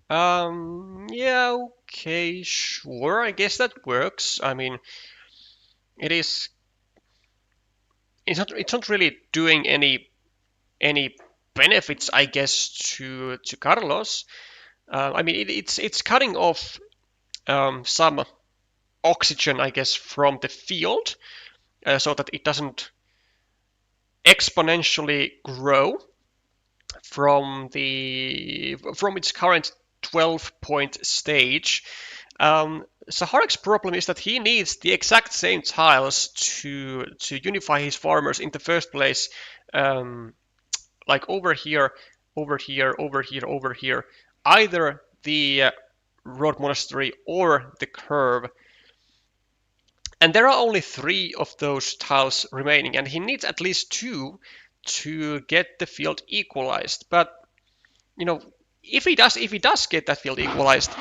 Yeah, okay, sure, I guess that works. I mean, it's not really doing any benefits, I guess, to Carlos. I mean, it's cutting off some oxygen, I guess, from the field, so that it doesn't exponentially grow from its current 12-point stage. Zaharik's problem is that he needs the exact same tiles to unify his farmers in the first place, like over here, over here, over here, over here. Either the road monastery or the curve. And there are only 3 of those tiles remaining, and he needs at least 2 to get the field equalized. But if he does get that field equalized,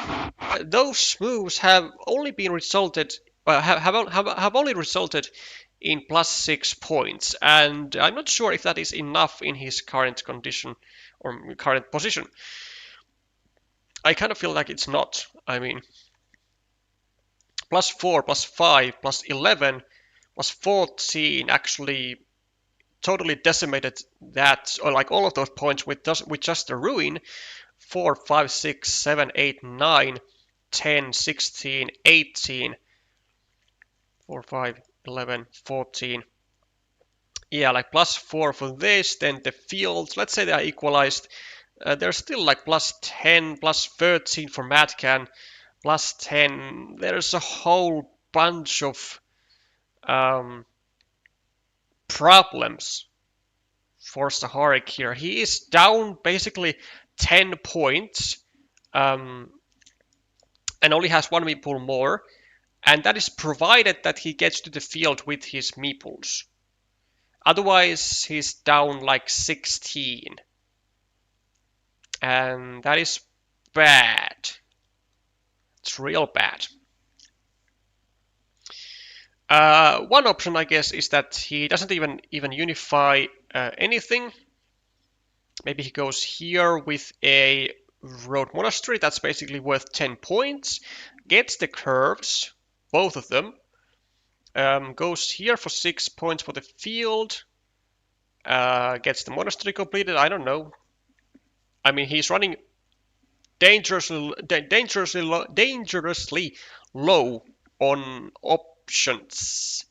those moves have only been resulted have only resulted in +6 points, and I'm not sure if that is enough in his current condition or current position. I kind of feel like it's not. I mean, +4, +5, +11, +14 actually totally decimated that, or like all of those points with just a ruin. 4, 5, 6, 7, 8, 9, 10, 16, 18, 4, 5, 11, 14. Yeah, like +4 for this, then the fields, let's say they are equalized. There's still like +10, +13 for MadCan, +10. There's a whole bunch of problems for Zaharik here. He is down basically 10 points and only has 1 meeple more, and that is provided that he gets to the field with his meeples. Otherwise, he's down like 16, and that is bad. It's real bad. One option, I guess, is that he doesn't even unify anything. Maybe he goes here with a road monastery that's basically worth 10 points, gets the curves, both of them, goes here for 6 points for the field, gets the monastery completed. I don't know. I mean, he's running dangerously low on options.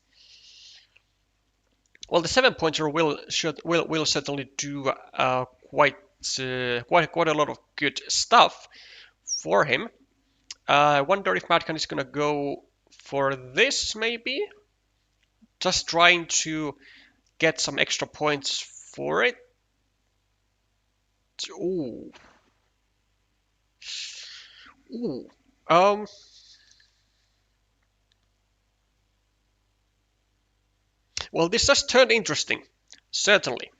Well, the 7-pointer will certainly do quite a lot of good stuff for him. I wonder if MadCan is gonna go for this, maybe, just trying to get some extra points for it. Ooh. Well, this just turned interesting, certainly.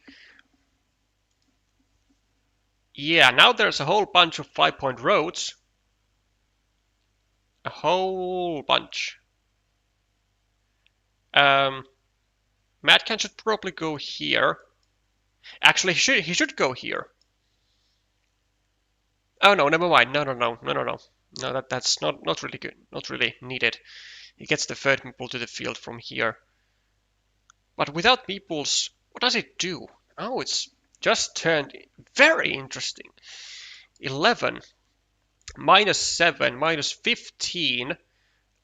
Yeah, now there's a whole bunch of 5-point roads. A whole bunch. MadCan should probably go here. Actually, he should go here. Oh no, never mind. No. No, that's not really good. Not really needed. He gets the third meeple to the field from here. But without meeples, what does it do? Oh, it's just turned very interesting. 11, -7, -15.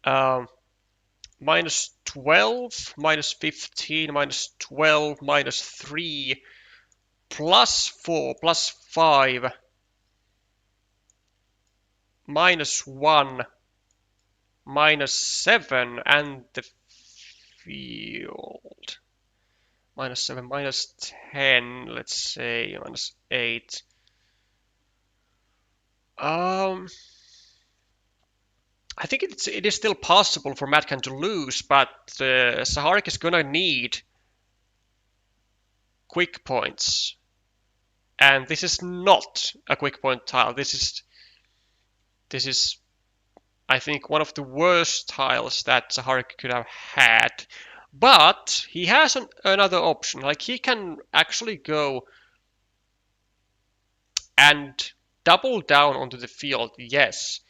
minus 12, minus 15, minus 12, minus 3, plus 4, plus 5, minus 1, minus 7, and the field. Minus 7, minus 10, let's say, minus 8. I think it is still possible for MadCan to lose, but zaharik is gonna need quick points. And this is not a quick point tile. This is I think one of the worst tiles that zaharik could have had. But he has another option. Like he can actually go and double down onto the field. Yes.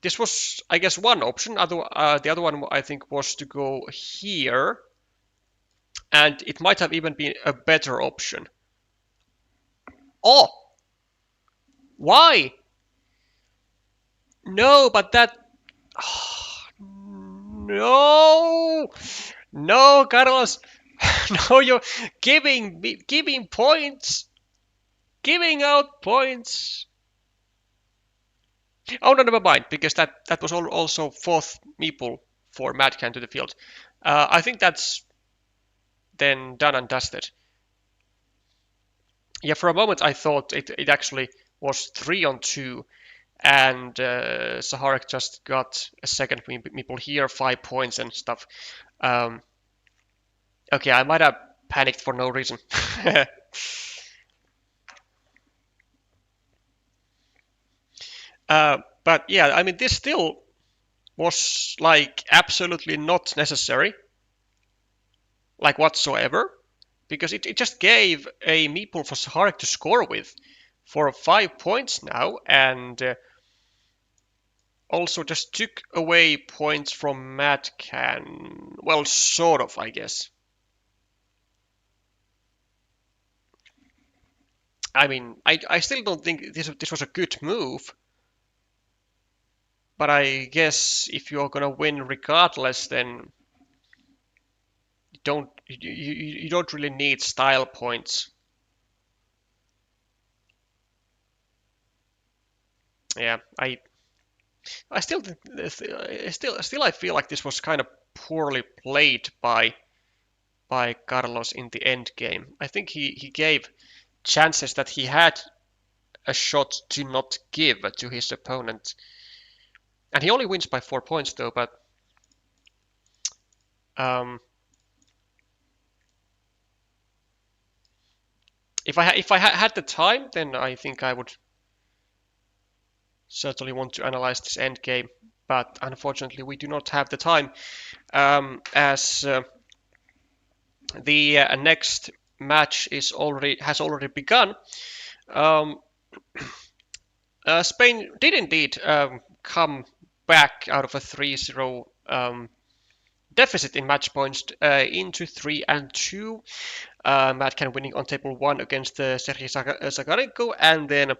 This was, I guess, one option. The other one, I think, was to go here. And it might have even been a better option. Oh! Why? No, but that... No! No, Carlos! No, you're giving points! Giving out points! Oh, no, never mind, because that was also fourth meeple for MadCan to the field. I think that's then done and dusted. Yeah, for a moment I thought it actually was 3-on-2, and zaharik just got a second meeple here, 5 points and stuff. Okay, I might have panicked for no reason. But yeah, I mean, this still was like absolutely not necessary, like whatsoever, because it just gave a meeple for zaharik to score with for 5 points now, and also just took away points from MadCan. Well, sort of, I guess. I mean, I still don't think this was a good move. But I guess if you're gonna win regardless, then you don't really need style points. Yeah, I still I feel like this was kind of poorly played by Carlos in the end game. I think he gave chances that he had a shot to not give to his opponent. And he only wins by 4 points though, but if I had the time, then I think I would certainly want to analyze this end game. But unfortunately, we do not have the time, as the next match has already begun. Spain did indeed come back out of a 3-0 deficit in match points into 3-2. MadCan winning on table 1 against Sergei Zakarenko, and then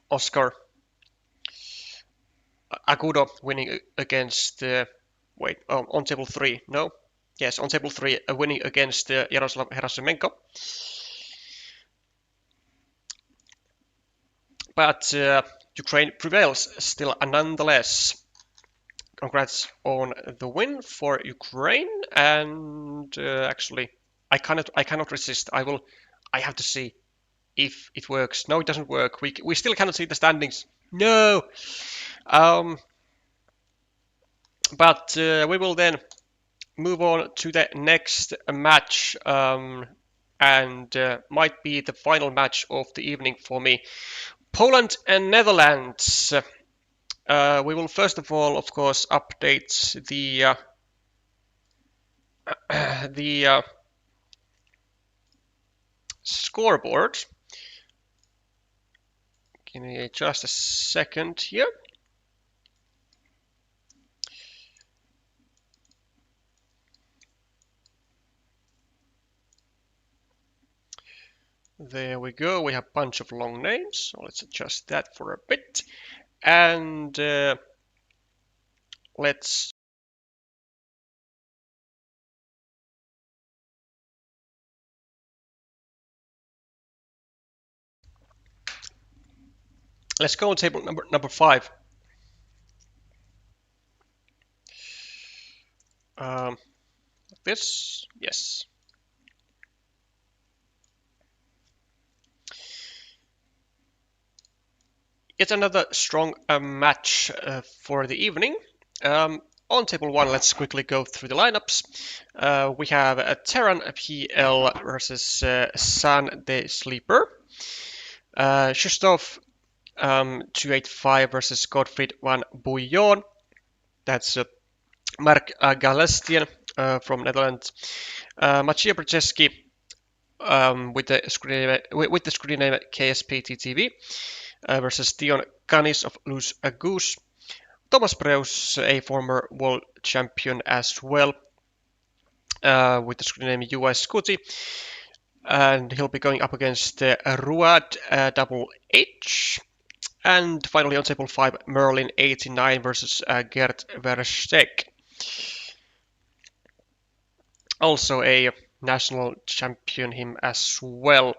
Oscar Agudo winning against on table 3. No, yes, on table 3 winning against Yaroslav Herasimenko. But Ukraine prevails still nonetheless. Congrats on the win for Ukraine, and actually I cannot resist. I have to see if it works. No, it doesn't work. We still cannot see the standings. No. But we will then move on to the next match, and might be the final match of the evening for me. Poland and Netherlands. We will first of all, of course, update the scoreboard. Give me just a second here. There we go. We have a bunch of long names, so let's adjust that for a bit. And let's go on table number 5. This, yes. Yet another strong match for the evening. On table 1, let's quickly go through the lineups. We have Terran PL versus San the Sleeper. Shustov 285 versus Gottfried van Bouillon. That's Mark Galestian from Netherlands. Maciej Brzeski with the screen name kspttw versus Dion Canis of Loose-Goose. Thomas Breus, a former world champion as well, with the screen name US Scooty. And he'll be going up against Ruad Double H. And finally on table 5, Merlin 89 versus Gert Versteeg. Also a national champion him as well,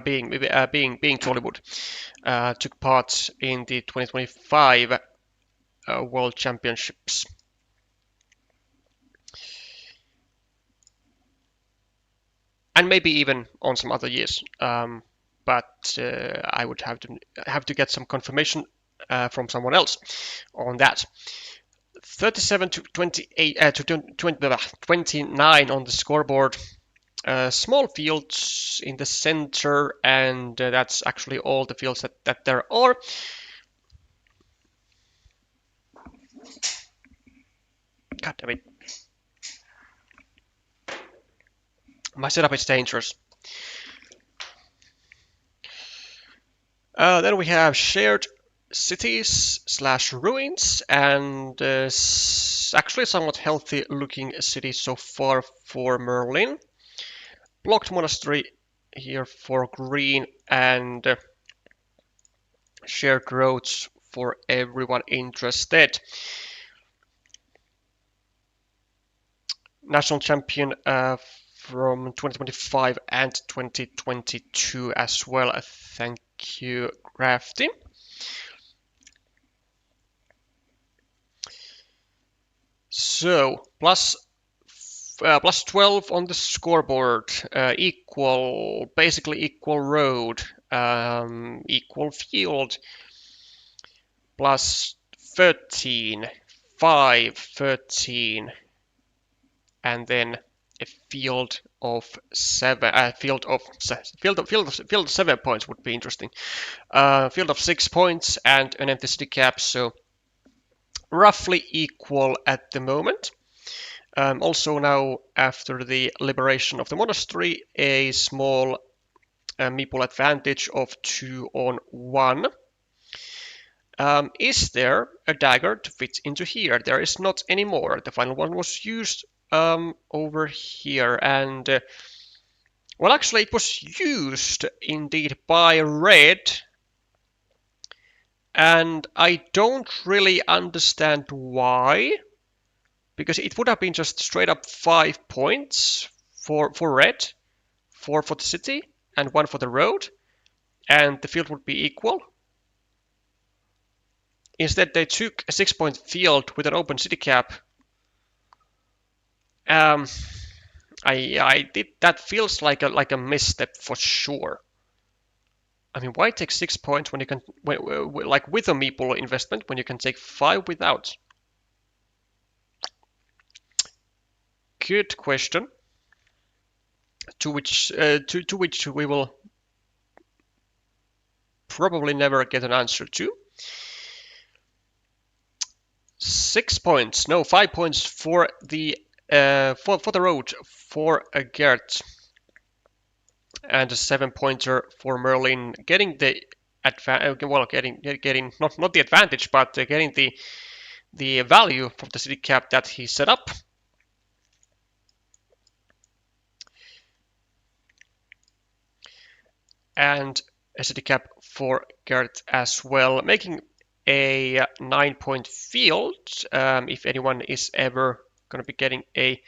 being Zwollywood. Took part in the 2025 World Championships. And maybe even on some other years, but I would have to get some confirmation from someone else on that. 37 to 28 to 29 on the scoreboard. Small fields in the center, and that's actually all the fields that there are. God damn it. My setup is dangerous. Then we have shared cities / ruins, and actually somewhat healthy looking cities so far for Merlin. Blocked monastery here for green, and shared roads for everyone interested. National champion from 2025 and 2022 as well. Thank you, Crafty. So plus 12 on the scoreboard, basically equal road, equal field, plus 13, 5, 13, and then a field of 7. Field of 7 points would be interesting. Field of 6 points and an empty city cap, so roughly equal at the moment. Also now, after the liberation of the monastery, a small meeple advantage of 2 on 1. Is there a dagger to fit into here? There is not anymore. The final one was used over here, and well, actually it was used indeed by red, and I don't really understand why, because it would have been just straight up 5 points for red, 4 for the city and 1 for the road, and the field would be equal. Instead they took a 6-point field with an open city cap. That feels like a misstep for sure. I mean, why take 6 points when you can, like with a meeple investment, when you can take 5 without? Good question. To which we will probably never get an answer to. 6 points, no, 5 points for the road for Gert, and a 7-pointer for Merlin, getting the getting not the advantage, but getting the value from the city cap that he set up. And a city cap for Gert as well, making a 9-point field. If anyone is ever going to be getting a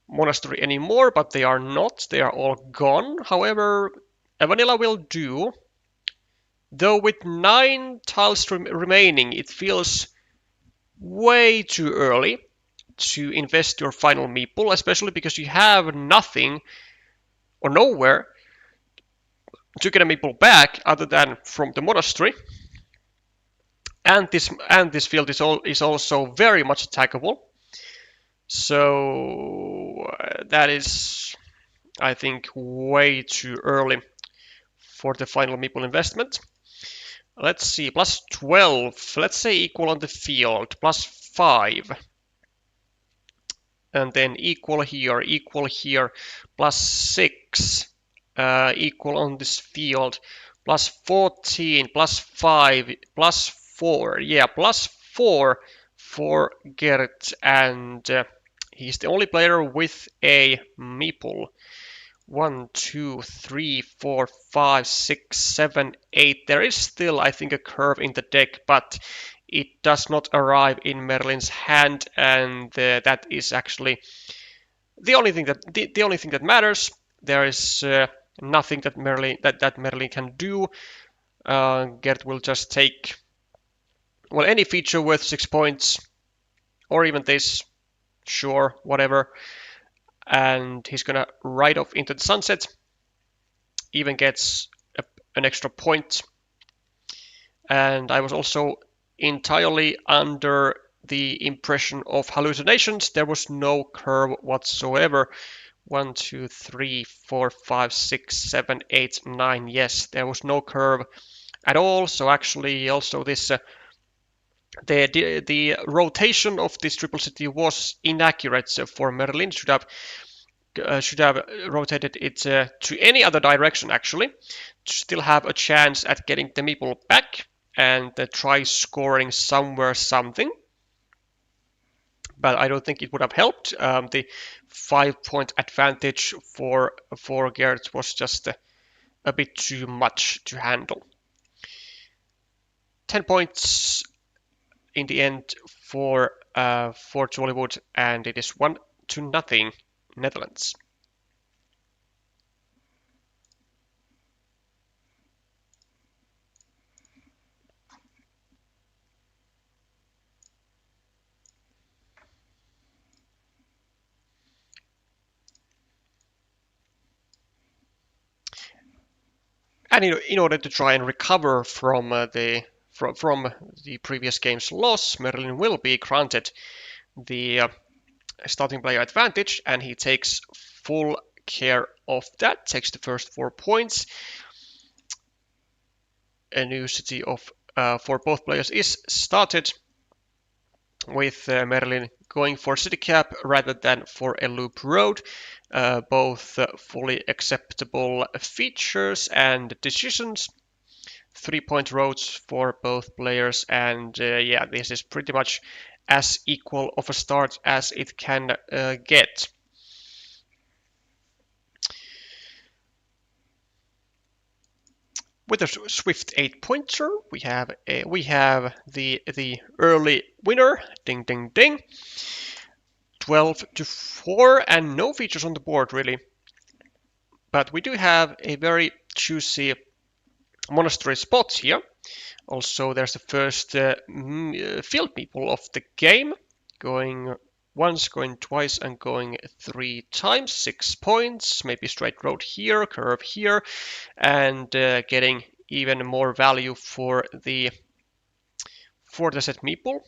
monastery anymore, but they are not. They are all gone. However, a vanilla will do. Though with 9 tiles remaining, it feels way too early to invest your final meeple, especially because you have nothing or nowhere to get a meeple back other than from the monastery. And this field is also very much attackable. So that is, I think, way too early for the final meeple investment. Let's see, plus 12, let's say equal on the field, plus 5. And then equal here, plus 6, equal on this field, plus 14, plus 5, plus 4. Yeah, plus 4 for Gert, and he's the only player with a meeple. 1, 2, 3, 4, 5, 6, 7, 8. There is still, I think, a curve in the deck, but it does not arrive in Merlin's hand, and that is actually the only thing that matters. There is nothing that Merlin can do. Gert will just take, well, any feature worth 6 points, or even this, sure, whatever, and he's gonna ride off into the sunset. Even gets an extra point. And I was also entirely under the impression of hallucinations. There was no curve whatsoever. 1, 2, 3, 4, 5, 6, 7, 8, 9. Yes, there was no curve at all. So actually, also this the rotation of this triple city was inaccurate. So for Merlin, should have rotated it to any other direction actually, to still have a chance at getting the meeple back and try scoring somewhere something. But I don't think it would have helped. The 5-point advantage for Gert was just a bit too much to handle. 10 points in the end for Zwollywood, and it is 1-0 Netherlands. And in order to try and recover from the previous game's loss, Merlin will be granted the starting player advantage, and he takes full care of that. Takes the first 4 points. A new city for both players is started, with Merlin going for city cap rather than for a loop road. Both fully acceptable features and decisions. 3-point roads for both players, and yeah, this is pretty much as equal of a start as it can get. With a swift 8-pointer, we have the early winner. Ding ding ding. 12-4, and no features on the board really. But we do have a very juicy monastery spot here. Also, there's the first field meeple of the game, going once, going twice, and going 3 times. 6 points, maybe straight road here, curve here, and getting even more value for the set meeple.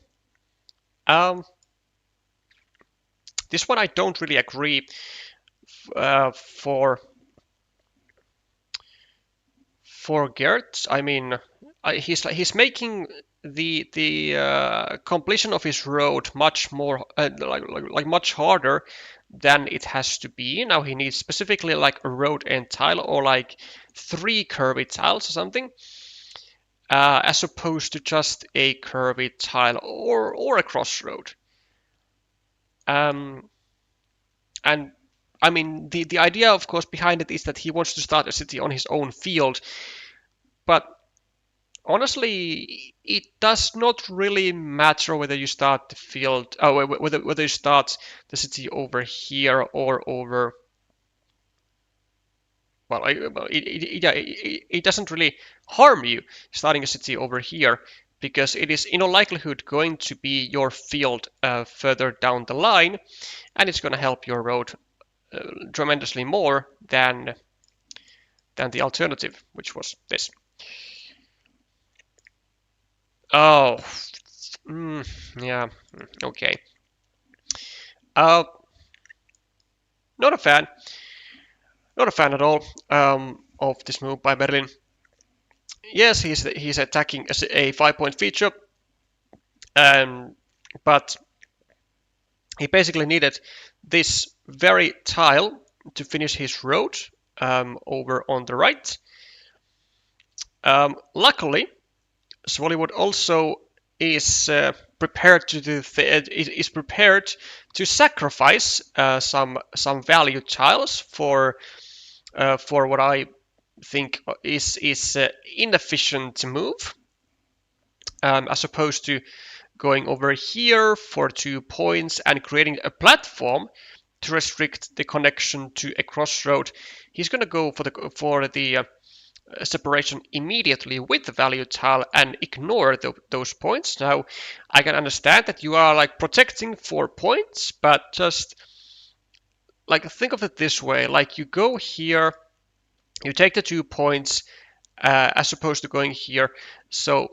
This one I don't really agree for Gert. I mean, he's making the completion of his road much more like much harder than it has to be. Now he needs specifically like a road end tile, or like 3 curvy tiles or something, as opposed to just a curvy tile or a crossroad. And I mean, the idea, of course, behind it is that he wants to start a city on his own field, but honestly, it does not really matter whether you start the field, whether you start the city over here or over. Well, it doesn't really harm you starting a city over here because it is in all likelihood going to be your field further down the line, and it's going to help your road tremendously more than the alternative, which was this. Oh, yeah, okay. Uh, not a fan, not a fan at all of this move by Berlin. Yes, he's attacking a 5-point feature, but he basically needed this very tile to finish his road over on the right. Luckily, Zwollywood also is prepared to is prepared to sacrifice some value tiles for what I think is inefficient move, as opposed to going over here for 2 points and creating a platform to restrict the connection to a crossroad. He's going to go for the separation immediately with the value tile and ignore those points. Now, I can understand that you are like protecting 4 points, but just like think of it this way: like you go here, you take the 2 points as opposed to going here. So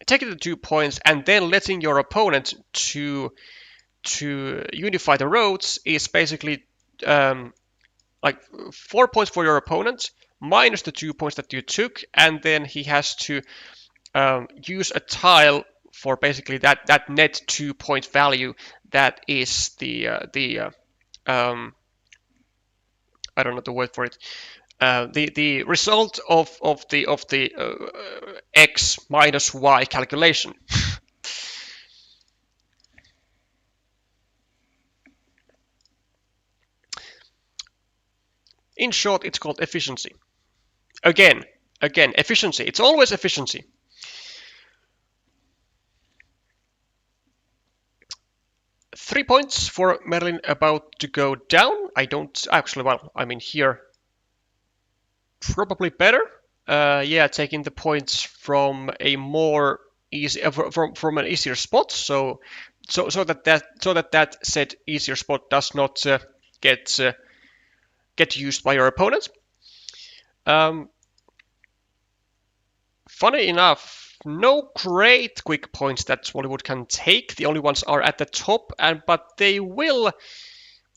taking the 2 points and then letting your opponent to unify the roads is basically like 4 points for your opponent minus the 2 points that you took, and then he has to use a tile for basically that net 2-point value that is the I don't know the word for it. The result of the x minus y calculation. In short, it's called efficiency. Again, efficiency. It's always efficiency. Three points for Merlin about to go down. I don't actually, well, I mean here, probably better. Yeah, taking the points from a more easy from an easier spot. So that said easier spot does not get used by your opponent. Funny enough, no great quick points that Zwollywood can take. The only ones are at the top, but they will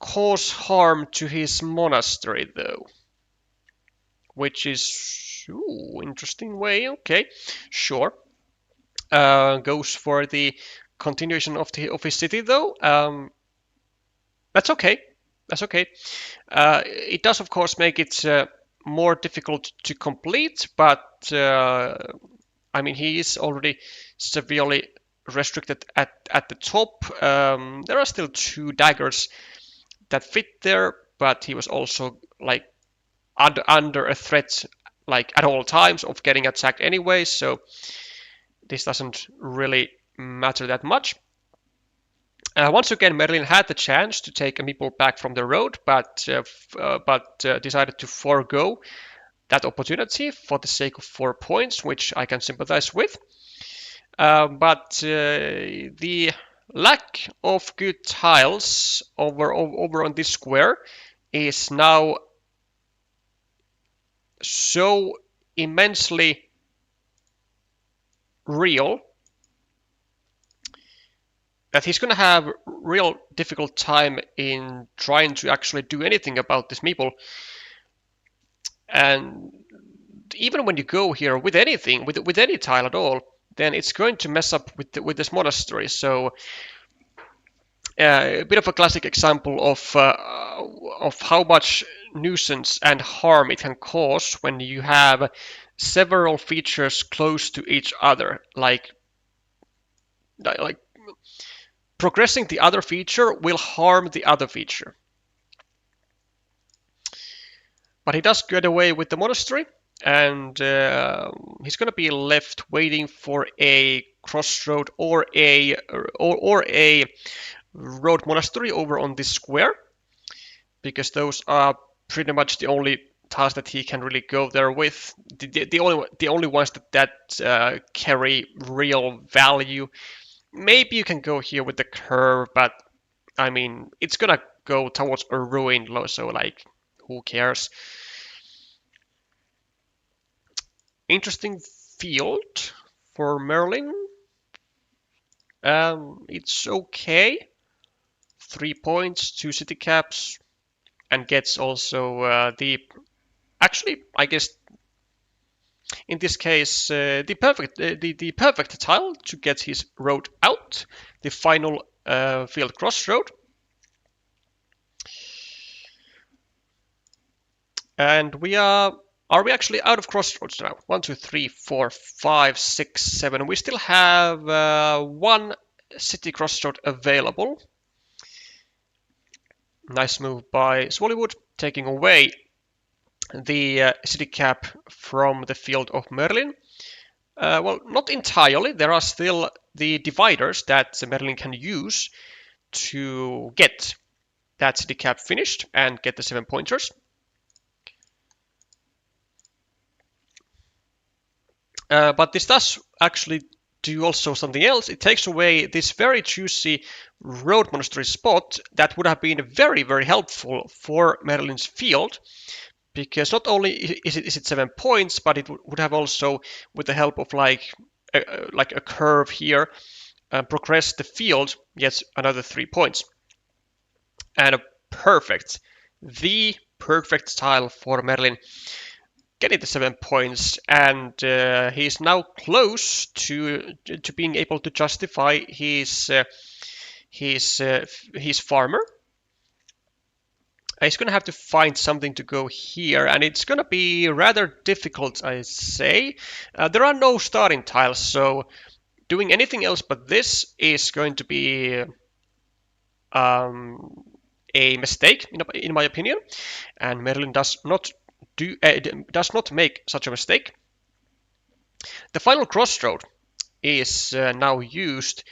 cause harm to his monastery, though, which is interesting way. Okay, sure. Goes for the continuation of his city, though. That's okay. That's okay. It does, of course, make it more difficult to complete, but I mean, he is already severely restricted at the top. There are still 2 daggers that fit there, but he was also like under a threat like at all times of getting attacked anyway, so this doesn't really matter that much. Once again, Merlin had the chance to take a meeple back from the road, but decided to forego that opportunity for the sake of 4 points, which I can sympathize with. But the lack of good tiles over on this square is now so immensely real that he's going to have real difficult time in trying to actually do anything about this meeple. And even when you go here with anything, with any tile at all, then it's going to mess up with this monastery. So a bit of a classic example of how much nuisance and harm it can cause when you have several features close to each other. Like progressing the other feature will harm the other feature. But he does get away with the monastery, and he's gonna be left waiting for a crossroad or a road monastery over on this square, because those are pretty much the only tiles that he can really go there with. The only ones that carry real value. Maybe you can go here with the curve, but I mean it's gonna go towards a ruin, so like who cares? Interesting field for Merlin. It's okay. 3 points, 2 city caps, and gets also actually, I guess in this case the perfect tile to get his road out, the final field crossroad. And we are we actually out of crossroads now? 1, 2, 3, 4, 5, 6, 7. We still have 1 city crossroad available. Nice move by Zwollywood, taking away the city cap from the field of Merlin. Well, not entirely. There are still the dividers that Merlin can use to get that city cap finished and get the 7 pointers. But this does actually do also something else. It takes away this very juicy road monastery spot that would have been very, very helpful for Merlin's field, because not only is it 7 points, but it would have also, with the help of like a curve here, progressed the field yet another 3 points. And the perfect tile for Merlin, getting the 7 points, and he's now close to being able to justify his farmer. He's going to have to find something to go here, and it's going to be rather difficult, I say. There are no starting tiles, so doing anything else but this is going to be a mistake, in my opinion. And Merlin does not make such a mistake. The final crossroad is now used,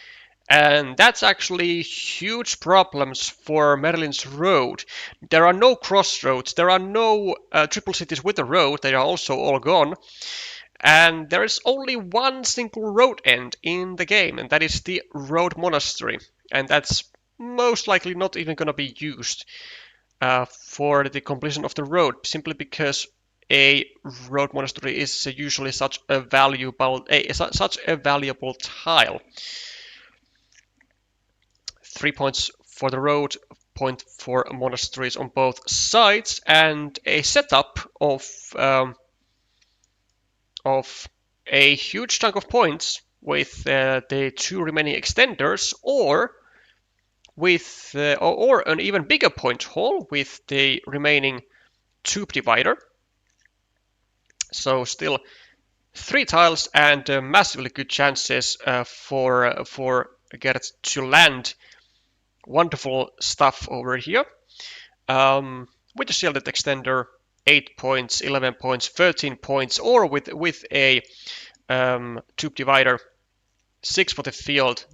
and that's actually huge problems for Merlin's road. There are no crossroads, there are no triple cities with a road, they are also all gone. And there is only one single road end in the game, and that is the road monastery. And that's most likely not even going to be used for the completion of the road, simply because a road monastery is usually such a valuable tile. 3 points for the road, point for monasteries on both sides, and a setup of a huge chunk of points with the 2 remaining extenders, or with or an even bigger point haul with the remaining tube divider. So still 3 tiles and massively good chances for Gerrit to land wonderful stuff over here. With the shielded extender, 8 points, 11 points, 13 points, or with a tube divider, 6 for the field,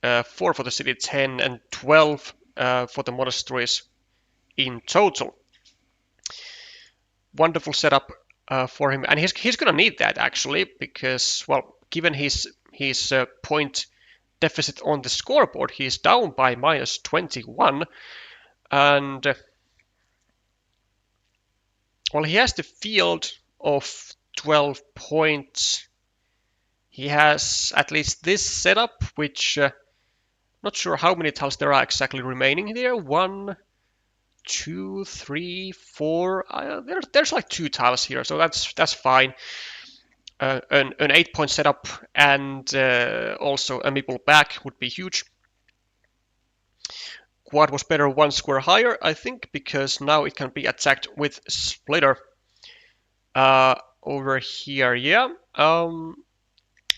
4 for the city, 10, and 12 for the monasteries in total. Wonderful setup for him, and he's gonna need that actually, because, well, given his point deficit on the scoreboard, he's down by -21, and well, he has the field of 12 points. He has at least this setup, which not sure how many tiles there are exactly remaining there. 1, 2, 3, 4. There's like 2 tiles here, so that's fine. An 8-point setup and also a meeple back would be huge. Quad was better 1 square higher, I think, because now it can be attacked with splitter over here. Yeah,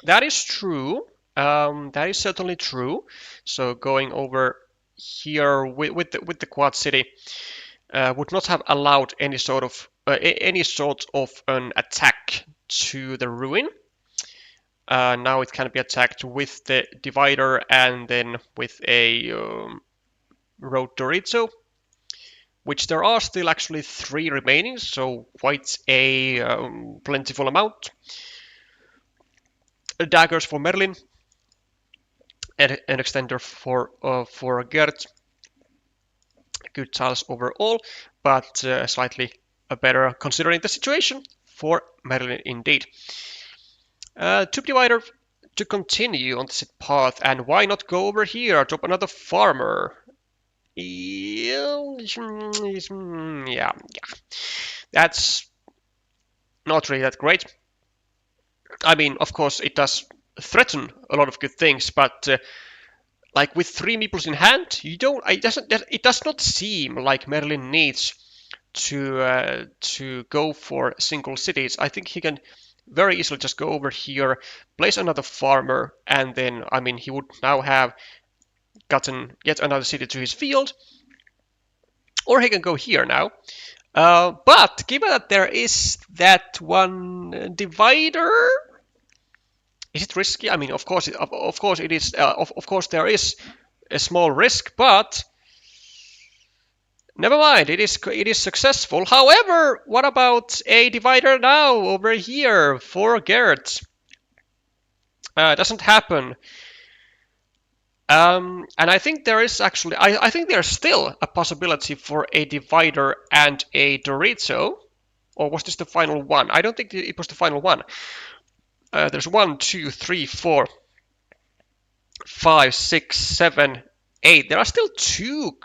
that is true. That is certainly true. So going over here with the quad city would not have allowed any sort of any sort of an attack to the ruin. Now it can be attacked with the divider and then with a road Dorito, which there are still actually 3 remaining, so quite a plentiful amount. Daggers for Merlin, and an extender for Gert. Good tiles overall, but slightly better considering the situation for Merlin indeed. Tube divider to continue on the set path, and why not go over here, drop another farmer? Yeah, that's not really that great. I mean, of course, it does threaten a lot of good things, but like with 3 meeples in hand, you don't. It does not seem like Merlin needs to go for single cities. I think he can very easily just go over here, place another farmer, and then I mean he would now have gotten yet another city to his field, or he can go here now. But given that there is that one divider, is it risky? I mean, of course it is. Of course, there is a small risk, but never mind. It is successful. However, what about a divider now over here for Garrett? Doesn't happen. And I think there is actually. I think there's still a possibility for a divider and a Dorito. Or was this the final one? I don't think it was the final one. There's 1, 2, 3, 4, 5, 6, 7, 8. There are still two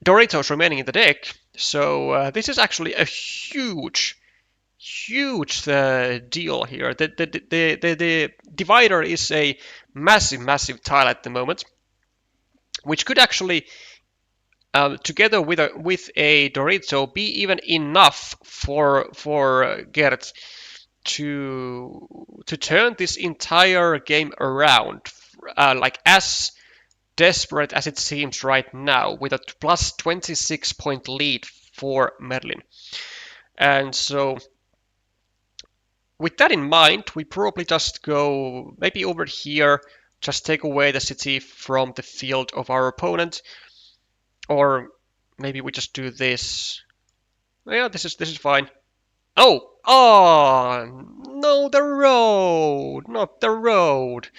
Doritos remaining in the deck. So this is actually a huge deal here. The divider is a massive tile at the moment, which could actually together with a Dorito be even enough for Gert to turn this entire game around, like as desperate as it seems right now, with a plus 26 point lead for Merlin. And so with that in mind, we probably just go maybe over here, just take away the city from the field of our opponent. Or maybe we just do this. Yeah, this is fine. Oh, no, the road, not the road.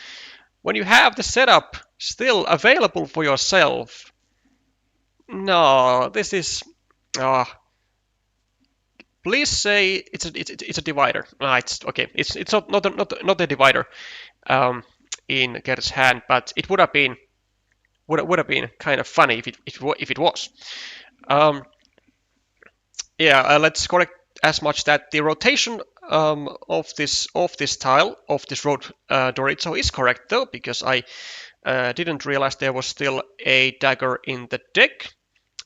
When you have the setup still available for yourself. No, this is. Please say it's a divider. It's okay. It's not a divider in Gert's hand, but it would have been. Would have been kind of funny if it was. Let's correct as much that the rotation of this tile of this road Dorito is correct though, because I didn't realize there was still a dagger in the deck.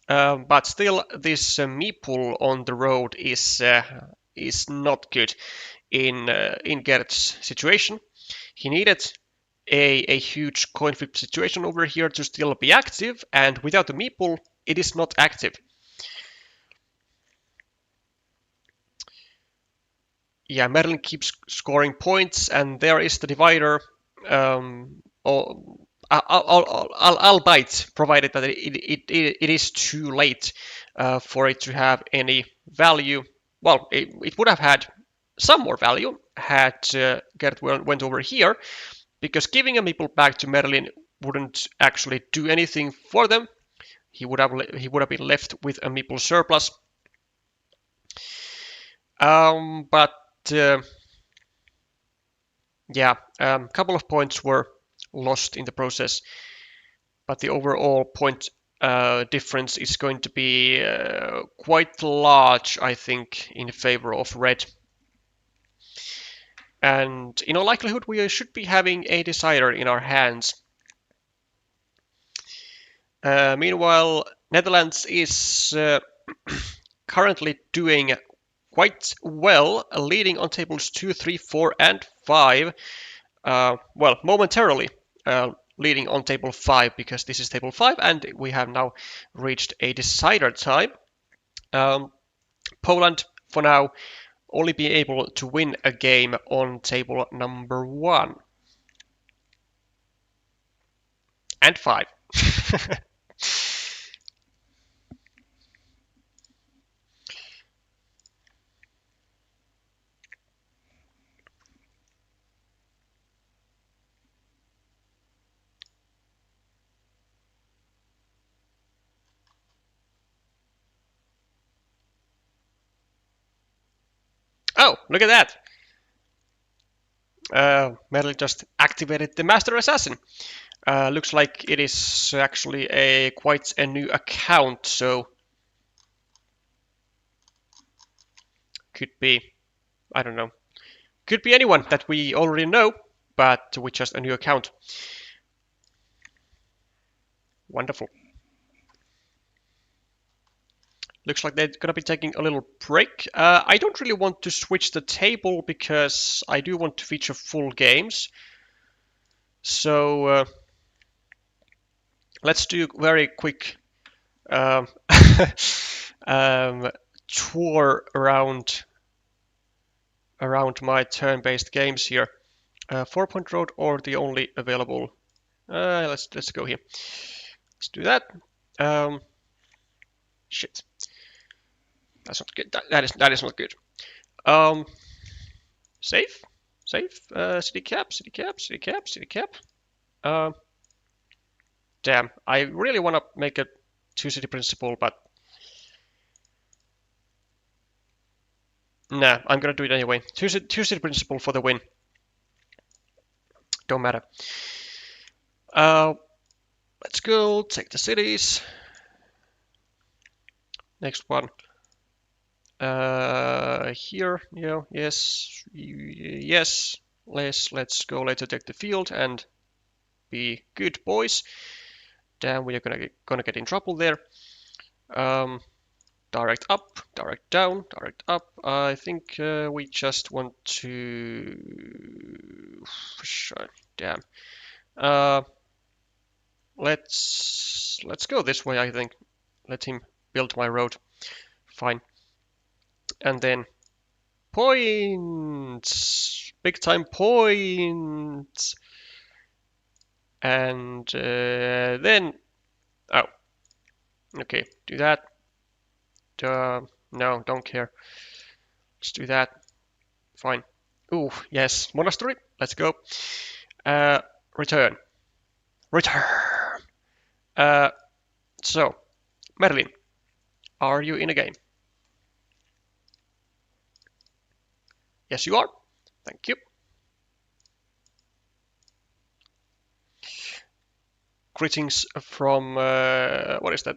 But still, this meeple on the road is not good in Gert's situation. He needed a huge coin flip situation over here to still be active, and without the meeple, it is not active. Yeah, Merlin keeps scoring points, and there is the divider. I'll bite, provided that it is too late for it to have any value. Well, it would have had some more value had Gert went over here, because giving a meeple back to Merlin wouldn't actually do anything for them. He would have been left with a meeple surplus. But a couple of points were lost in the process, but the overall point difference is going to be quite large, I think, in favor of red. And in all likelihood, we should be having a decider in our hands. Meanwhile, Netherlands is currently doing quite well, leading on tables 2, 3, 4, and 5. Well, momentarily leading on table 5 because this is table 5 and we have now reached a decider time. Poland, for now, only be able to win a game on table number 1 and 5. Oh, look at that! Medley just activated the Master Assassin. Looks like it is actually quite a new account, so could be, I don't know, could be anyone that we already know, but with just a new account. Wonderful. Looks like they're gonna be taking a little break. I don't really want to switch the table because I do want to feature full games. So let's do very quick tour around my turn-based games here. 4-point road or the only available. Let's go here. Let's do that. Shit. That's not good. That is not good. Save. City cap. Damn. I really want to make a 2-city principle, but nah. I'm gonna do it anyway. 2-city principle for the win. Don't matter. Let's go. Take the cities. Next one. Here, yeah, yes. Let's go later take the field and be good boys. Damn, we are gonna get in trouble there. Direct up, direct down, direct up. I think we just want to. Damn. Let's go this way. I think. Let him build my road. Fine. And then points, big time points, and then oh, okay, do that. No, don't care. Let's do that. Fine. Ooh, yes, monastery. Let's go. Return. So, Merlin, are you in a game? Yes, you are. Thank you. Greetings from what is that?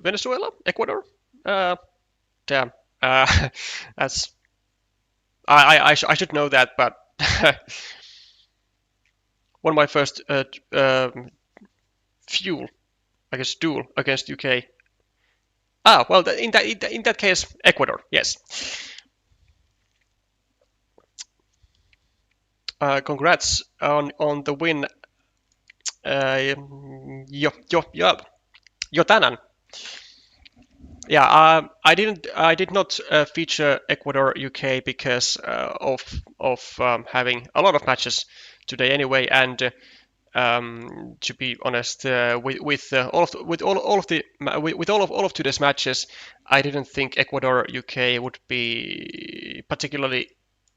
Venezuela, Ecuador. Damn. That's. I should know that, but one of my first fuel, I guess, duel against UK. Ah, well, in that case, Ecuador. Yes. Congrats on the win. Jotanan. Yeah, I did not feature Ecuador UK because of having a lot of matches today anyway, and to be honest, with all of today's matches, I didn't think Ecuador UK would be particularly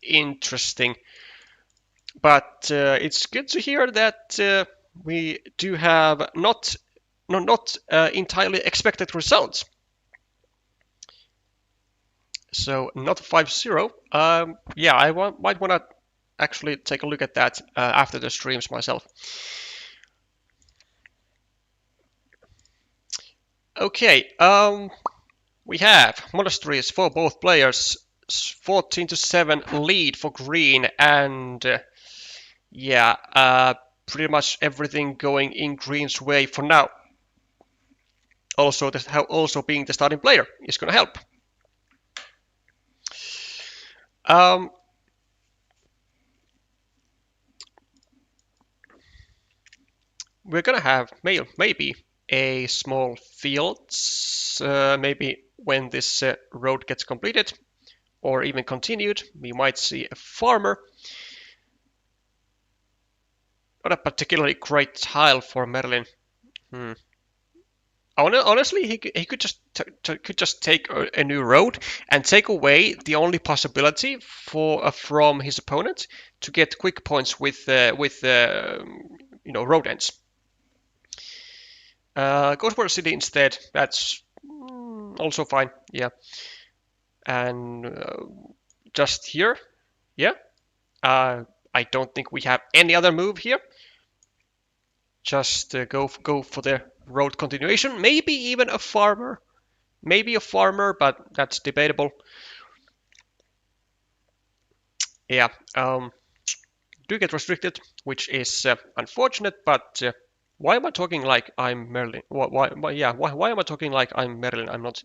interesting. But it's good to hear that we do have not entirely expected results. So not 5-0. Yeah, I might want to actually take a look at that after the streams myself. Okay, we have monasteries for both players. 14-7 lead for green, and yeah, pretty much everything going in green's way for now. Also, being the starting player is going to help. we're gonna have maybe a small fields, maybe when this road gets completed or even continued, we might see a farmer. Not a particularly great tile for Merlin. Honestly, he could just take a new road and take away the only possibility for from his opponent to get quick points with road ends. Goes for a city instead. That's also fine. Yeah, and just here, yeah. I don't think we have any other move here. Just go for the road continuation. Maybe even a farmer. Maybe a farmer, but that's debatable. Yeah, do get restricted, which is unfortunate, but why am I talking like I'm Merlin? Why am I talking like I'm Merlin? I'm not.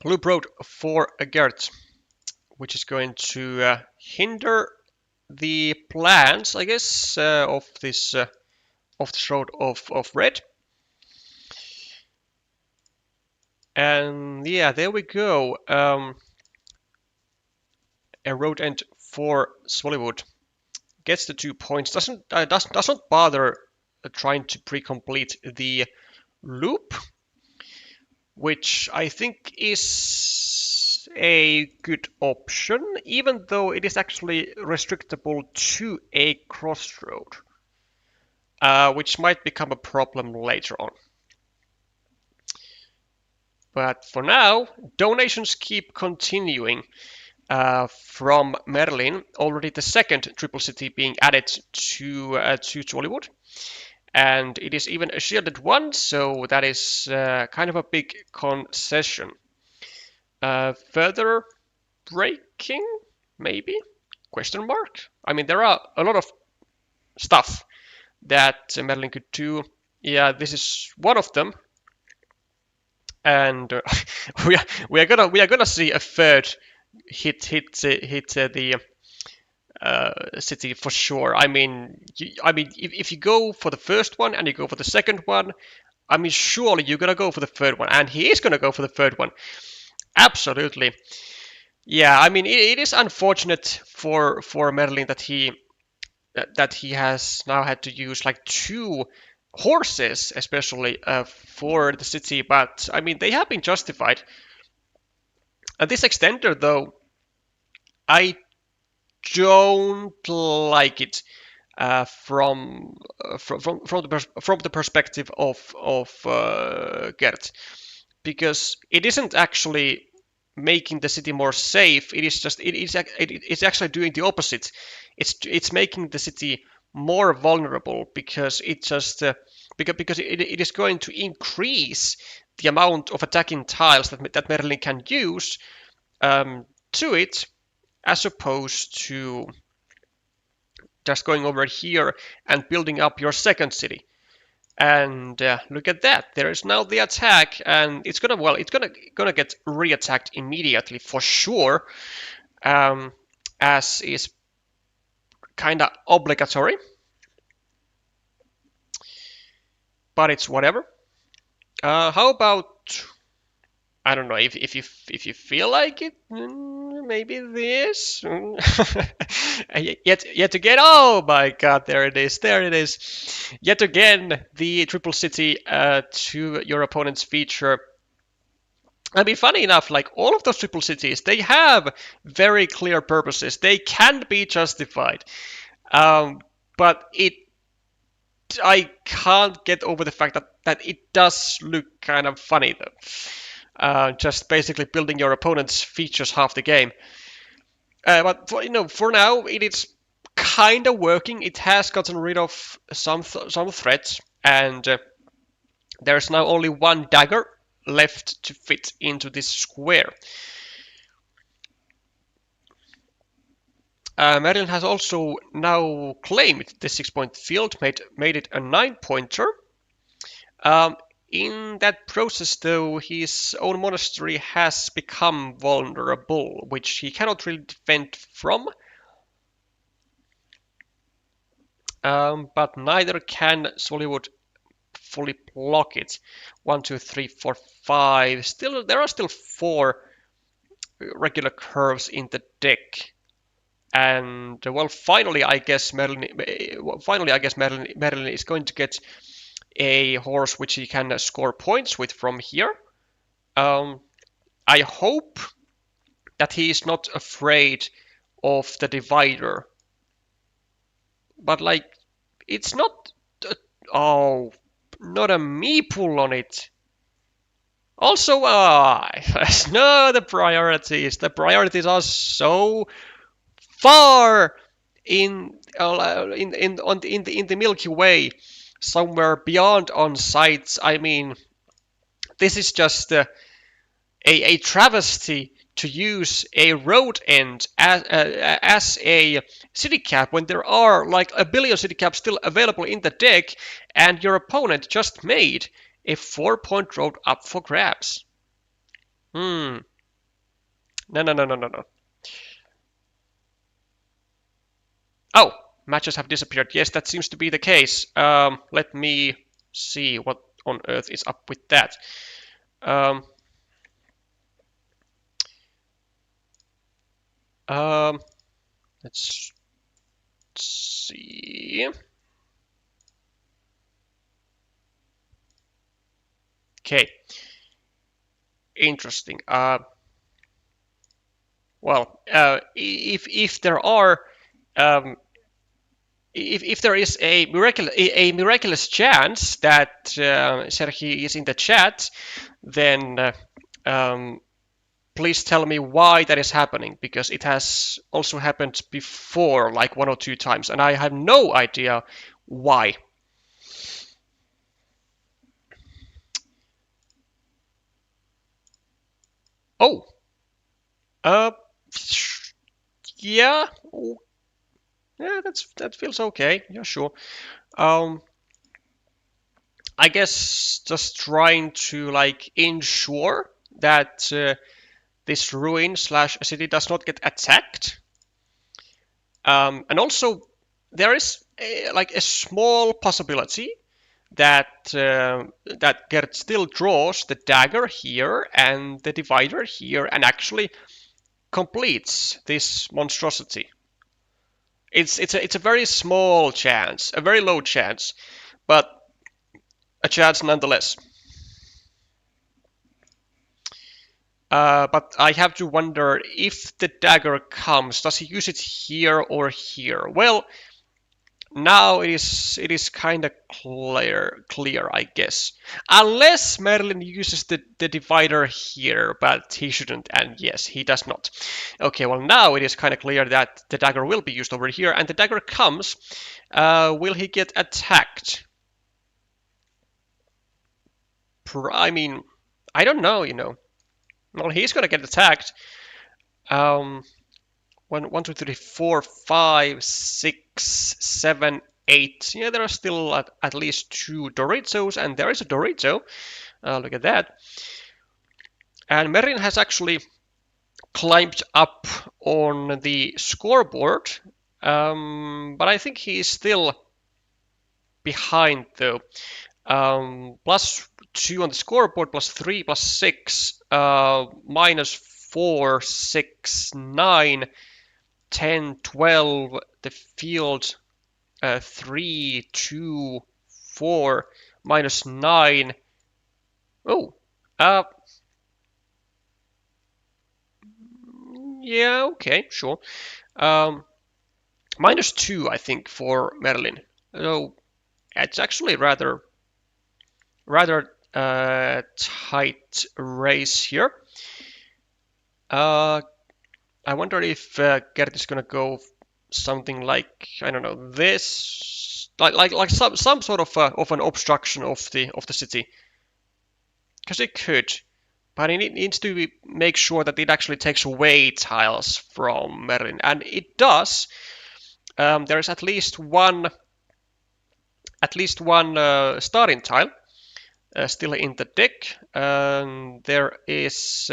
Loop road for a Gert, which is going to hinder the plans, I guess, of this road of red. And yeah, there we go. A road end for Zwollywood gets the 2 points. Doesn't bother trying to pre-complete the loop, which I think is a good option, even though it is actually restrictable to a crossroad, which might become a problem later on. But for now, donations keep continuing from Merlin. Already the second triple city being added to Zwollywood. And it is even a shielded one, so that is kind of a big concession. Further breaking, maybe? Question mark? I mean, there are a lot of stuff that Merlin could do. Yeah, this is one of them. And we are gonna see a third hit the city for sure. I mean, if you go for the first one and you go for the second one, I mean, surely you're gonna go for the third one, and he is gonna go for the third one. Absolutely. Yeah, I mean, it is unfortunate for Merlin that he has now had to use like 2 horses, especially for the city, but I mean, they have been justified. This extender, though, I don't like it from the perspective of Gert, because it isn't actually making the city more safe. It's actually doing the opposite. It's making the city more vulnerable, because it just because it is going to increase the amount of attacking tiles that Merlin can use to it, as opposed to just going over here and building up your second city. And look at that, there is now the attack, and it's gonna get re-attacked immediately for sure, as is kind of obligatory, but it's whatever. How about, I don't know, if you feel like it, maybe this. Yet again, oh my god, there it is. Yet again, the triple city to your opponent's feature. I mean, funny enough, like all of those triple cities, they have very clear purposes. They can be justified, but I can't get over the fact that it does look kind of funny though. Just basically building your opponent's features half the game. But for now, it is kind of working. It has gotten rid of some threats, and there's now only 1 dagger left to fit into this square. Merlin has also now claimed the 6-point field, made it a 9-pointer. In that process, though, his own monastery has become vulnerable, which he cannot really defend from. but neither can Zwollywood fully block it. 1, 2, 3, 4, 5. Still, there are still 4 regular curves in the deck. And well, finally, I guess Madeline is going to get a horse which he can score points with from here. I hope that he is not afraid of the divider, but like it's not. Oh, not a meeple on it. Also, no, the priorities. The priorities are so far in the Milky Way, somewhere beyond on sites. I mean, this is just a travesty to use a road end as a city cap when there are like a billion city caps still available in the deck, and your opponent just made a 4-point road up for grabs. No, no, no, no, no, no. Oh, matches have disappeared. Yes, that seems to be the case. Let me see what on earth is up with that. Let's see. Okay. Interesting. Well, if there are if there is a miraculous chance that Serhi is in the chat, then please tell me why that is happening, because it has also happened before, like 1 or 2 times, and I have no idea why. Oh, yeah, yeah, that feels okay. Yeah, sure. I guess just trying to like ensure that this ruin slash city does not get attacked. And also, there is like a small possibility that that Gert still draws the dagger here and the divider here and actually completes this monstrosity. It's a very small chance, a very low chance, but a chance nonetheless. But I have to wonder if the dagger comes, does he use it here or here? Well, now it is kind of clear, I guess. Unless Merlin uses the divider here, but he shouldn't, and yes, he does not. Okay, well now it is kind of clear that the dagger will be used over here, and the dagger comes. Will he get attacked? I mean, I don't know, you know. Well, he's gonna get attacked. 1, 2, 3, 4, 5, 6, 7, 8. Yeah, there are still at least 2 Doritos, and there is a Dorito. Look at that. And Merlin has actually climbed up on the scoreboard, but I think he is still behind though. +2 on the scoreboard, +3, +6, -4, 6, 9, 10, 12, the field 3, 2, 4, -9. Oh, yeah, okay, sure. -2, I think, for Merlin. So it's actually rather tight race here. I wonder if Gert is gonna go something like, I don't know, this, like some sort of an obstruction of the city, because it could, but it needs to make sure that it actually takes away tiles from Merlin, and it does. There is at least one starting tile still in the deck. There is,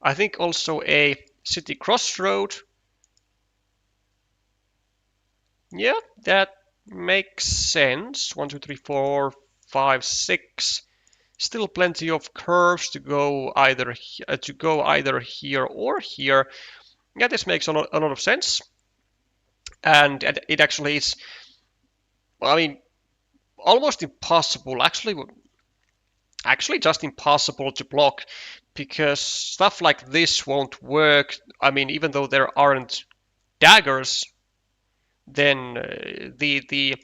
I think, also a city crossroad. Yeah, that Makes sense. 1, 2, 3, 4, 5, 6. Still plenty of curves to go either here or here. Yeah, this makes a lot of sense. And it actually is, well, I mean, almost impossible. Actually just impossible to block because stuff like this won't work. I mean, even though there aren't daggers, then the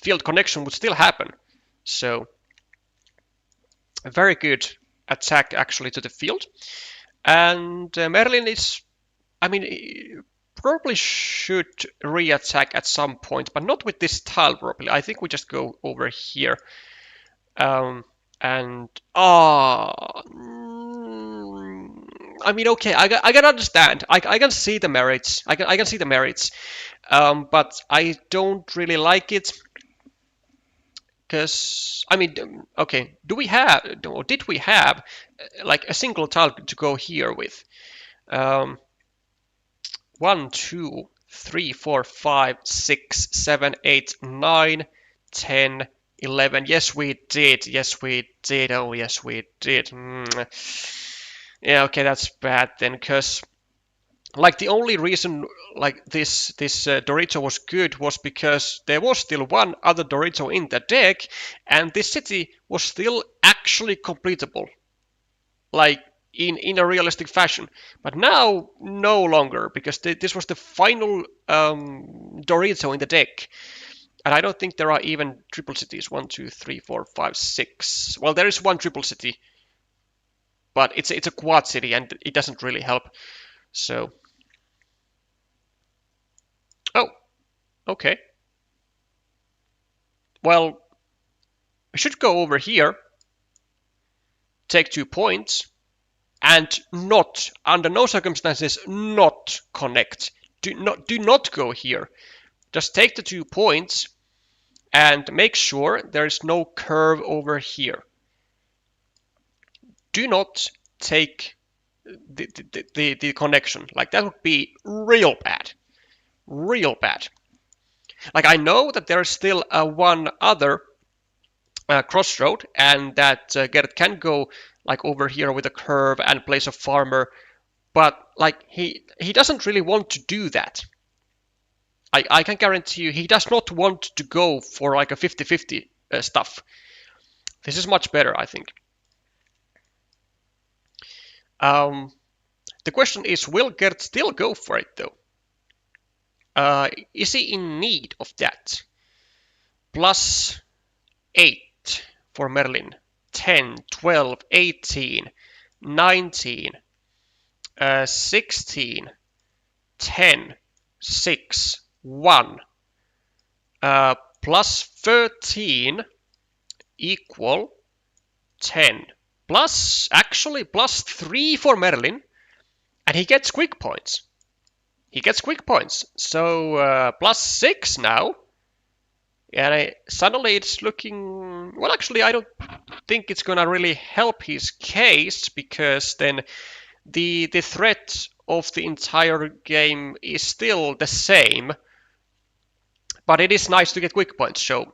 field connection would still happen. So a very good attack actually to the field. And Merlin is, I mean, probably should re-attack at some point, but not with this tile probably. I think we just go over here. And I mean, okay, I can understand. I can see the merits. I can see the merits. But I don't really like it because I mean, okay, do we have or did we have like a single tile to go here with? 1, 2, 3, 4, 5, 6, 7, 8, 9, 10, 11. Yes, we did. Yes, we did. Oh, yes, we did. Yeah, okay, that's bad then, because like the only reason like this Dorito was good was because there was still one other Dorito in the deck, and this city was still actually completable, like in a realistic fashion. But now no longer, because this was the final Dorito in the deck. And I don't think there are even triple cities. 1, 2, 3, 4, 5, 6. Well, there is one triple city, but it's a quad city, and it doesn't really help. So, oh, okay. Well, we should go over here, take 2 points, and not, under no circumstances, not connect. Do not go here. Just take the 2 points and make sure there is no curve over here. Do not take the connection. Like, that would be real bad. Real bad. Like, I know that there is still one other crossroad, and that Gert can go like over here with a curve and place a farmer, but like he doesn't really want to do that. I can guarantee you he does not want to go for like a 50-50 stuff. This is much better, I think. The question is, will Gert still go for it though? Is he in need of that? Plus 8 for Merlin. 10, 12, 18, 19, 16, 10, 6, 1. Plus 13 equal 10. Actually plus 3 for Merlin. And he gets quick points. So plus 6 now. And suddenly it's looking... Well, actually, I don't think it's going to really help his case, because then the threat of the entire game is still the same. But it is nice to get quick points, so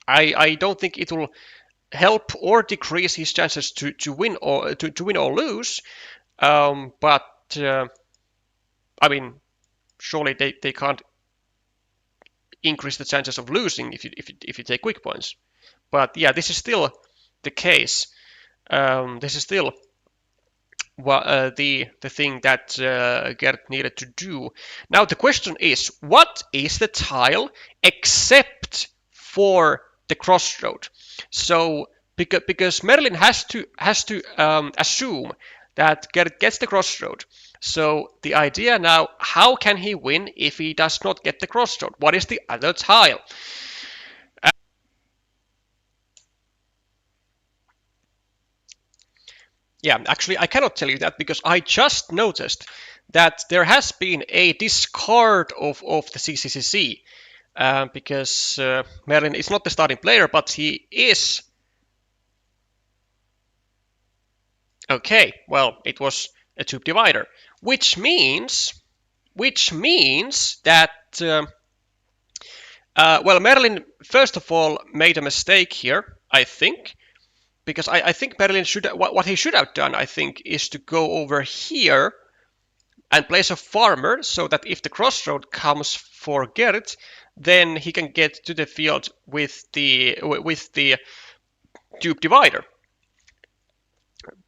I don't think it will help or decrease his chances to win or lose. But I mean, surely they can't increase the chances of losing if you take quick points. But yeah, this is still the case. This is still the thing that Gert needed to do. Now the question is, what is the tile except for the crossroad? So because Merlin has to assume that Gert gets the crossroad. So the idea now, how can he win if he does not get the crossroad? What is the other tile? Yeah, actually, I cannot tell you that because I just noticed that there has been a discard of the CCCC because Merlin is not the starting player, but he is. Okay, well, it was a tube divider, which means that Well, Merlin, first of all, made a mistake here, I think, because I think Merlin should what he should have done, I think, is to go over here and place a farmer so that if the crossroad comes for Gert, then he can get to the field with the tube divider.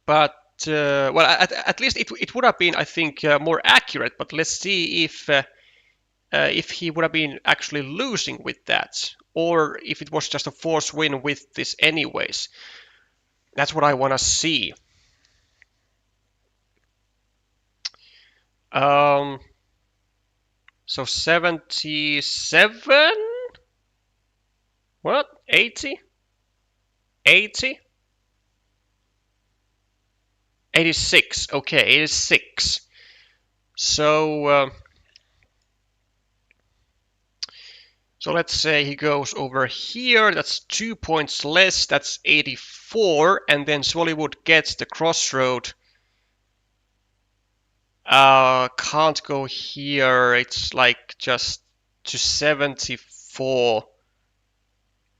But well, at least it would have been, I think, more accurate. But let's see if he would have been actually losing with that, or if it was just a force win with this anyways. That's what I want to see. So 77? What? 80? 80? 86. Okay, 86. So so let's say he goes over here. That's 2 points less. That's 84. And then Zwollywood gets the crossroad. Can't go here. It's like just to 74.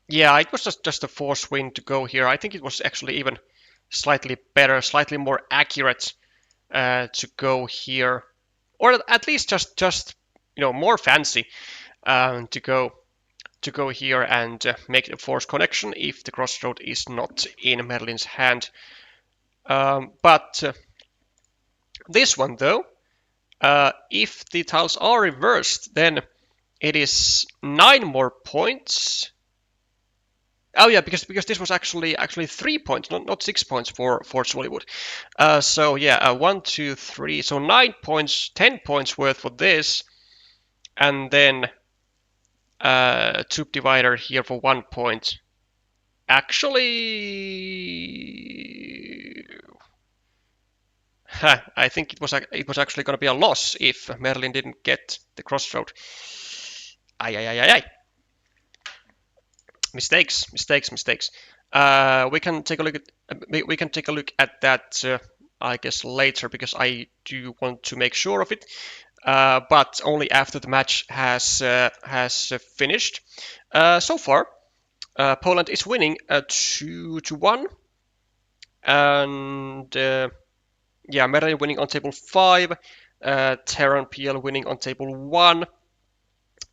Yeah, it was just a force win to go here. I think it was actually even slightly better, slightly more accurate to go here, or at least just more fancy to go here and make the force connection if the crossroad is not in Merlin's hand. But this one though, if the tiles are reversed, then it is 9 more points. Oh yeah, because this was actually 3 points, not 6 points for Zwollywood. So yeah, 1, 2, 3, so 9 points, 10 points worth for this, and then tube divider here for 1 point. Actually, I think it was actually going to be a loss if Merlin didn't get the crossroad. Ay. Mistakes. We can take a look at that, I guess, later, because I do want to make sure of it. But only after the match has finished. So far, Poland is winning 2-1, and yeah, Merlin winning on table 5, Terran PL winning on table 1.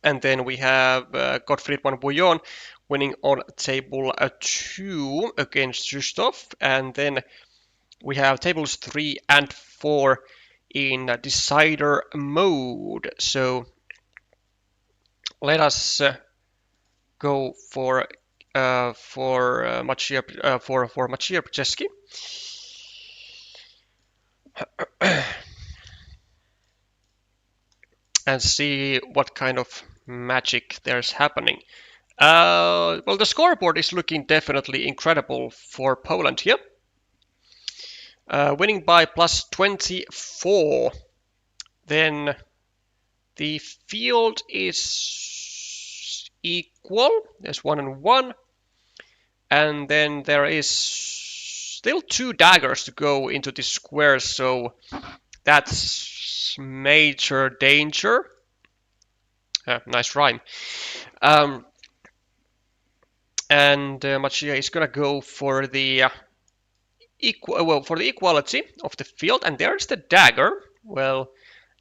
And then we have Gottfried van Bouillon winning on table 2 against Jusuf. And then we have tables 3 and 4 in decider mode. So let us go for Maciej Brzeski. And see what kind of magic there's happening. Well, the scoreboard is looking definitely incredible for Poland here. Winning by plus 24. Then the field is equal. There's 1 and 1. And then there is still 2 daggers to go into this square, so that's major danger. Nice rhyme. And Maciej is gonna go for the equality of the field, and there's the dagger. Well,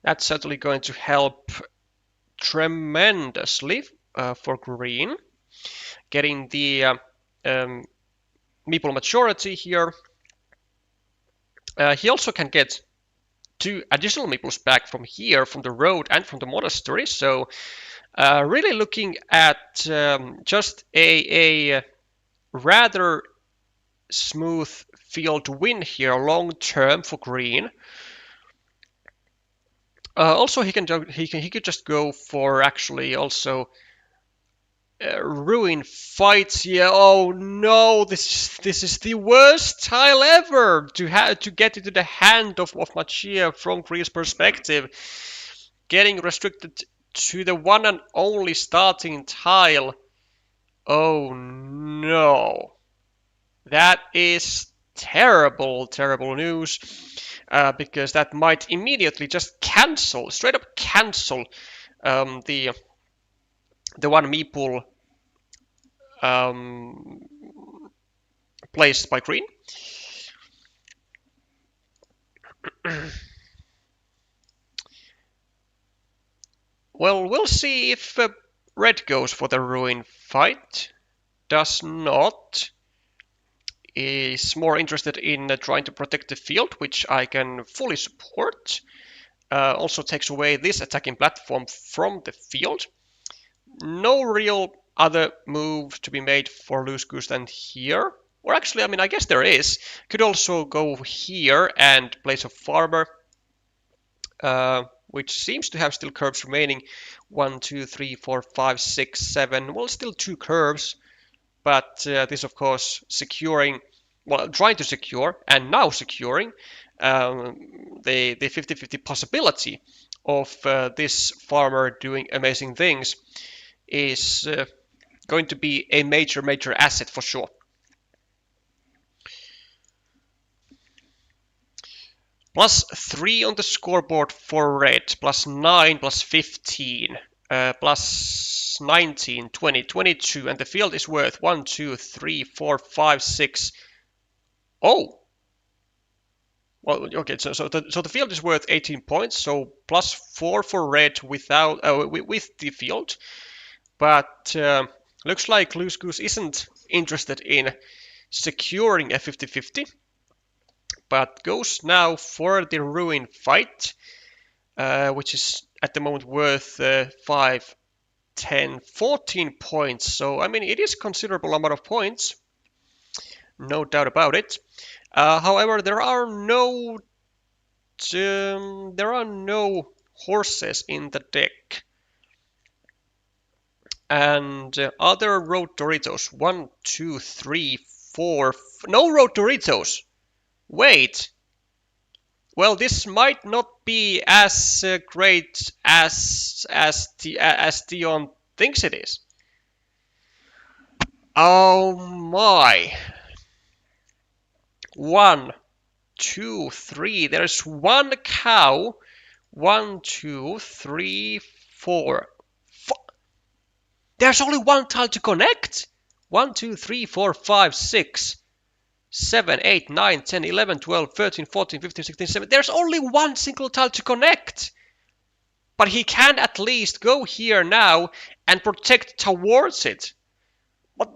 that's certainly going to help tremendously for green, getting the meeple majority here. He also can get 2 additional meeples back from here, from the road and from the monastery. So really looking at just a rather smooth field win here long term for green. Also, he could just go for actually also ruin fights. Yeah. Oh no, this is the worst tile ever to get into the hand of Maciej from Green's perspective. Getting restricted to the one and only starting tile. Oh no. That is terrible news, because that might immediately just straight up cancel the the one meeple placed by green. Well, we'll see if red goes for the ruin fight. Does not. Is more interested in trying to protect the field, which I can fully support. Also takes away this attacking platform from the field. No real other move to be made for Loose-Goose than here. Or actually, I mean, I guess there is. Could also go here and place a farmer, which seems to have still curves remaining. 1, 2, 3, 4, 5, 6, 7. Well, still 2 curves, but this, of course, securing, well, trying to secure and now securing the 50-50 possibility of this farmer doing amazing things is going to be a major asset for sure. +3 on the scoreboard for red, +9, +15, +19, 20, 22, and the field is worth 1, 2, 3, 4, 5, 6. Oh! Well, okay, so the field is worth 18 points, so +4 for red without with the field. But looks like Loose-Goose isn't interested in securing a 50-50, but goes now for the ruin fight, which is at the moment worth 5, 10, 14 points. So, I mean, it is a considerable amount of points, no doubt about it. However, there are no horses in the deck. And other road Doritos. 1, 2, 3, 4. No road Doritos. Wait. Well, this might not be as great as Dion thinks it is. Oh my. 1, 2, 3. There's one cow. 1, 2, 3, 4. There's only one tile to connect. 1, 2, 3, 4, 5, 6, 7, 8, 9, 10, 11, 12, 13, 14, 15, 16, 17. There's only one single tile to connect. But he can at least go here now and protect towards it. But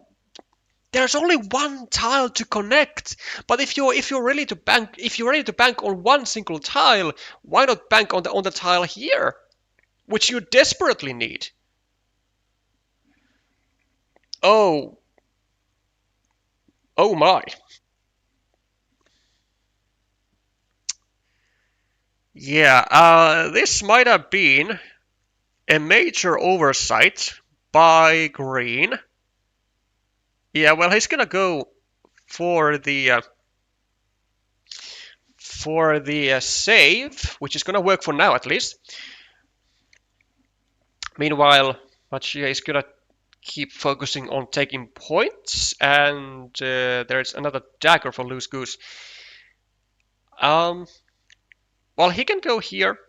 there's only one tile to connect. But if you're ready to bank on one single tile, why not bank on the tile here, which you desperately need? Oh my. Yeah, this might have been a major oversight by green. Yeah, well, he's gonna go for the save, which is gonna work for now at least. Meanwhile, Machia is gonna keep focusing on taking points, and there's another dagger for Loose-Goose. Well, he can go here,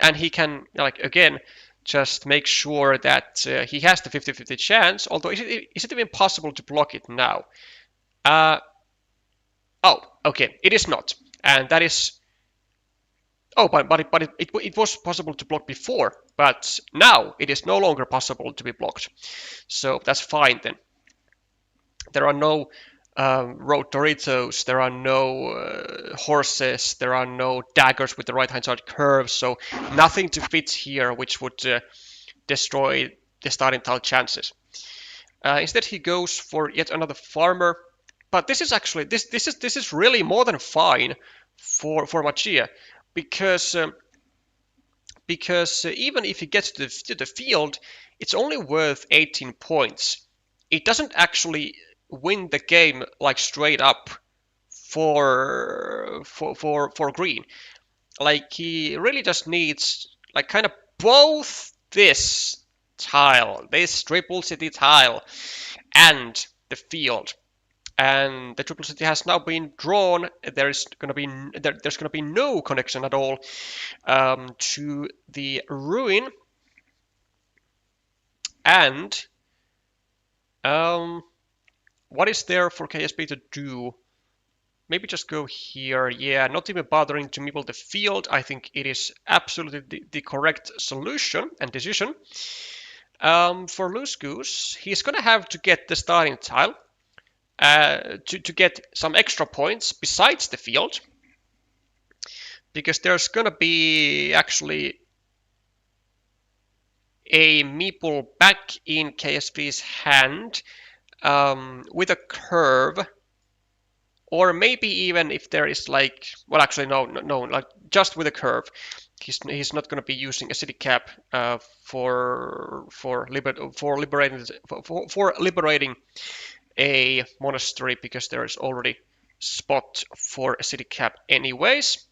and he can, like, again, just make sure that he has the 50-50 chance, although is it even possible to block it now? Oh, okay, it is not. And that is... Oh, but it was possible to block before, but now it is no longer possible to be blocked. So that's fine then. There are no road Doritos, there are no horses, there are no daggers with the right-hand side curves, so nothing to fit here which would destroy the starting tile chances. Instead, he goes for yet another farmer, but this is actually this is really more than fine for Machia, because even if he gets to the field, it's only worth 18 points. It doesn't actually win the game like straight up for green. Like, he really just needs like kind of both this tile, this triple city tile, and the field. And the triple city has now been drawn. There's gonna be no connection at all to the ruin. And what is there for KSP to do? Maybe just go here. Yeah, not even bothering to meeple the field. I think it is absolutely the correct solution and decision. For Loose-Goose, he's going to have to get the starting tile to get some extra points besides the field. Because there's going to be actually a meeple back in KSP's hand with a curve. Or maybe even if there is like, well, actually no, like just with a curve. He's not going to be using a city cap for liberating a monastery, because there is already spot for a city cap anyways.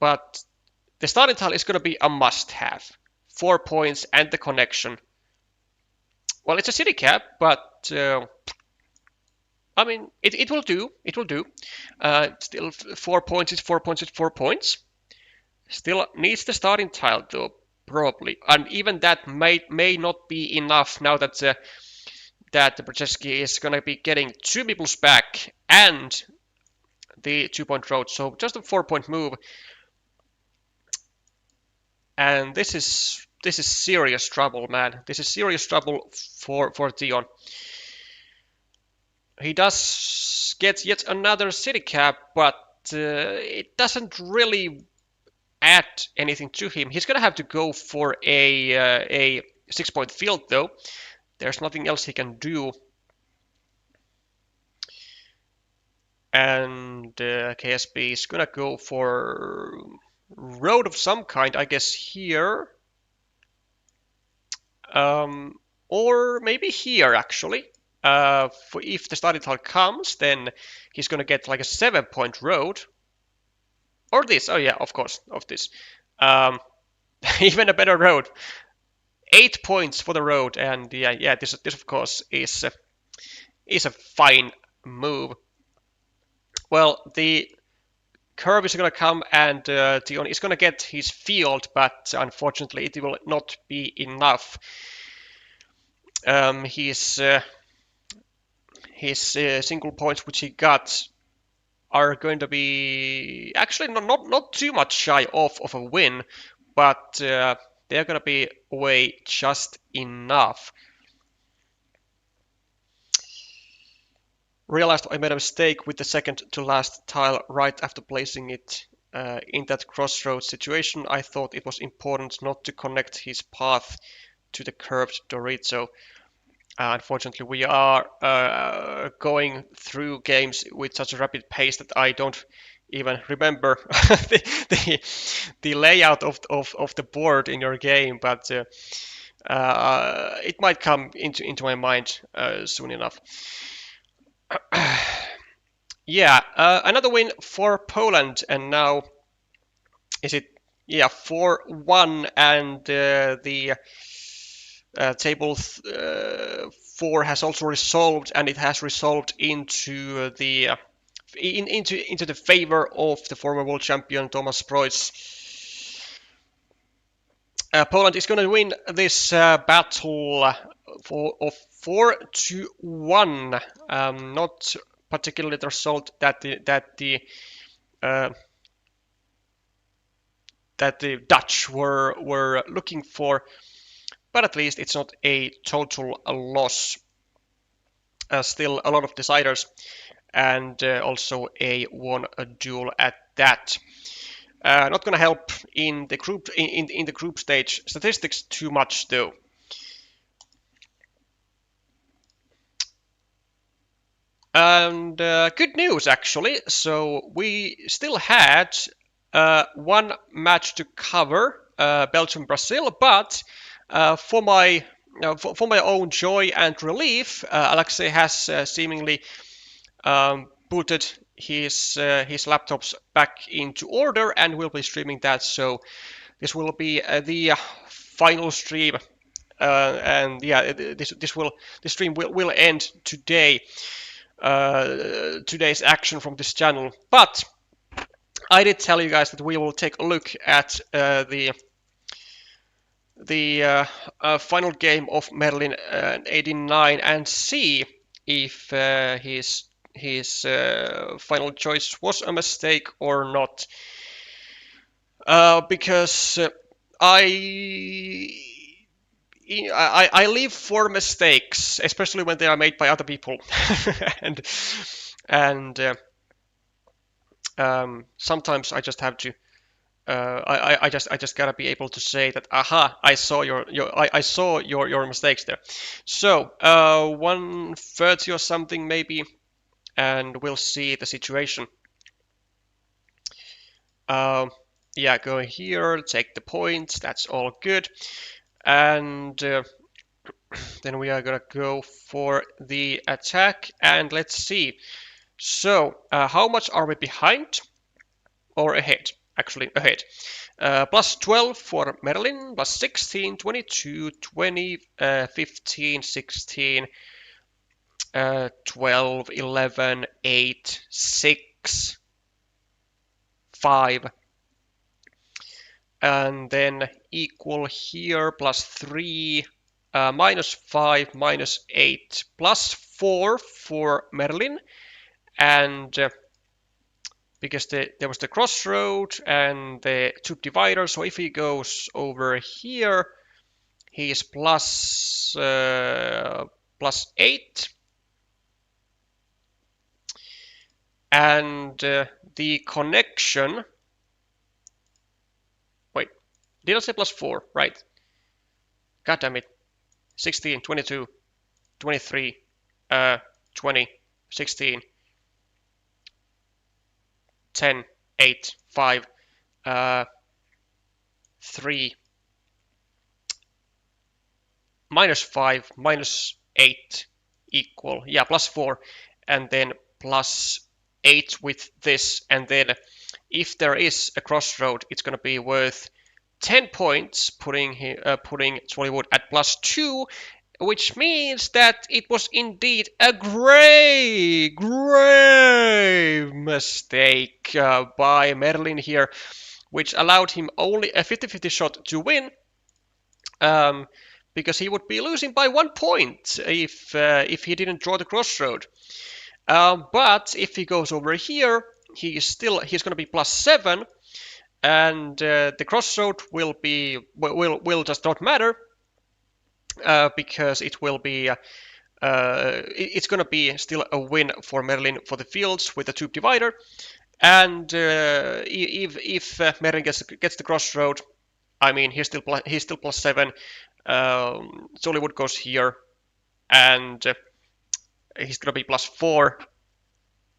But the starting tile is going to be a must-have. 4 points and the connection. Well, it's a city cap, but I mean, it will do. It will do. Still 4 points. It's 4 points. It's 4 points. Still needs the starting tile though, probably, and even that may not be enough now that that the Brzezinski is gonna be getting 2 meeples back and the 2-point road. So just a 4-point move, and this is serious trouble, man. This is serious trouble for Theon. He does get yet another city cap, but it doesn't really add anything to him. He's gonna have to go for a 6-point field though. There's nothing else he can do. And KSP is gonna go for road of some kind, I guess here. Or maybe here actually. For if the starting tile comes, then he's gonna get like a 7-point road. Or this, oh yeah, of course, of this. Even a better road. 8 points for the road, and yeah, this of course is a fine move. Well, the curve is gonna come, and Theon is gonna get his field, but unfortunately it will not be enough. His single points which he got are going to be actually not too much shy of a win, but they're going to be away just enough. Realized I made a mistake with the second to last tile right after placing it in that crossroads situation. I thought it was important not to connect his path to the curved Dorito. Unfortunately, we are going through games with such a rapid pace that I don't even remember the layout of the board in your game, but it might come into my mind soon enough. Yeah, another win for Poland, and now is it 4-1, and the table 4 has also resolved, and it has resolved into the into the favor of the former world champion Thomas Preuss. Poland is going to win this battle of 4-1. Not particularly the result that the Dutch were looking for, but at least it's not a total loss. Still a lot of deciders, and also a 1 duel at that. Not going to help in the group in the group stage statistics too much though. And good news actually. So we still had 1 match to cover, Belgium Brazil, but for my own joy and relief, Alexei has seemingly booted his laptops back into order, and we'll be streaming that. So this will be the final stream, and yeah, this stream will end today. Today's action from this channel, but I did tell you guys that we will take a look at the final game of Merlin 89 and see if his final choice was a mistake or not. Because I I live for mistakes, especially when they are made by other people, and and sometimes I just have to. I just gotta be able to say that, aha, I saw I saw your mistakes there. So 1:30 or something maybe, and we'll see the situation. Yeah, go here, take the points. That's all good, and then we are gonna go for the attack, and let's see. So how much are we behind or ahead? Actually, ahead. Plus 12 for Merlin, plus 16, 22, 20, 15, 16, 12, 11, 8, 6, 5, and then equal here, plus 3, minus 5, minus 8, plus 4 for Merlin, and because there was the crossroad and the tube divider, so if he goes over here, he is plus 8, and the connection, wait, did I say plus 4? Right, god damn it, 16, 22, 23, 20, 16, 10, 8, 5, 3, minus 5, minus 8 equal, yeah, plus 4, and then plus 8 with this, and then if there is a crossroad, it's going to be worth 10 points, putting Zwollywood at plus 2, which means that it was indeed a grave mistake by Merlin here, which allowed him only a 50-50 shot to win, because he would be losing by 1 point if he didn't draw the crossroad. But if he goes over here, he's going to be plus 7, and the crossroad will just not matter, because it will be it's going to be still a win for Merlin for the fields with the tube divider, and if Merlin gets the crossroad, I mean he's still plus 7. Zwollywood goes here, and he's going to be plus 4.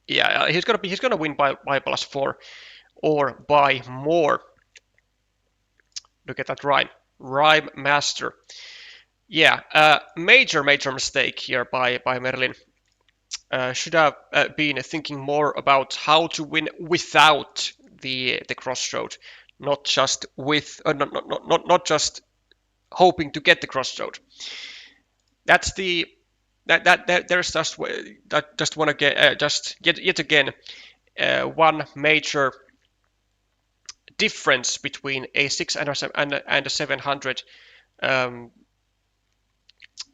Yeah, he's going to win by plus 4 or by more. Look at that rhyme master. Yeah, major mistake here by Merlin. Should have been thinking more about how to win without the crossroad, not just with not just hoping to get the crossroad. That's the there's just want to get yet again one major difference between a 6 and a 700.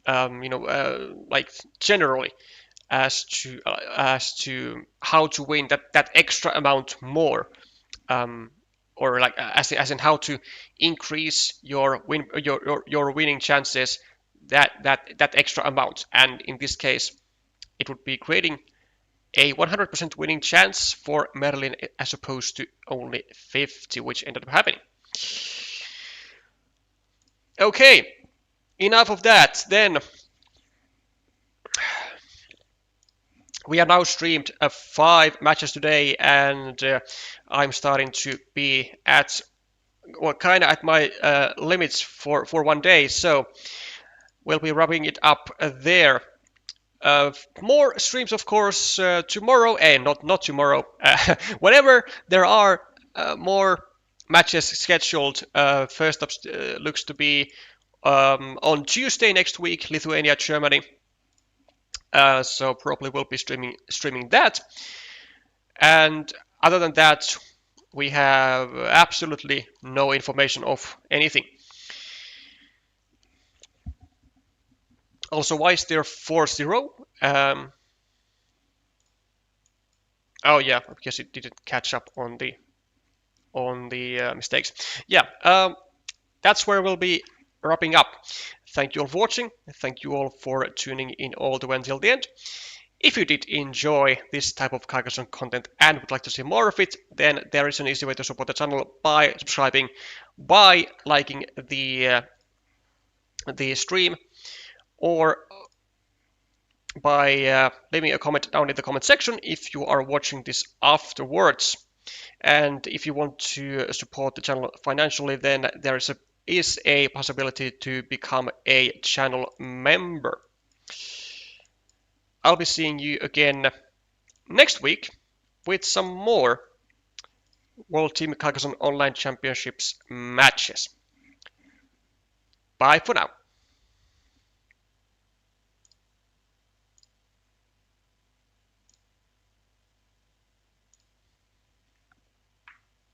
Like generally, as to how to win that extra amount more, or like as in how to increase your winning chances that extra amount. And in this case, it would be creating a 100% winning chance for Merlin as opposed to only 50, which ended up happening. Okay, enough of that. Then we are now streamed 5 matches today, and I'm starting to be at, well, kind of at my limits for one day. So we'll be wrapping it up there. More streams, of course, tomorrow, and not tomorrow. Whenever there are more matches scheduled, first up looks to be on Tuesday next week, Lithuania, Germany. So probably we'll be streaming that. And other than that, we have absolutely no information of anything. Also, why is there 4-0? Oh yeah, because it didn't catch up on the mistakes. Yeah, that's where we'll be wrapping up. Thank you all for watching. Thank you all for tuning in all the way until the end. If you did enjoy this type of Carcassonne content and would like to see more of it, then there is an easy way to support the channel by subscribing, by liking the stream, or by leaving a comment down in the comment section if you are watching this afterwards. And if you want to support the channel financially, then there is a possibility to become a channel member. I'll be seeing you again next week with some more World Team Carcassonne Online Championships matches. Bye for now.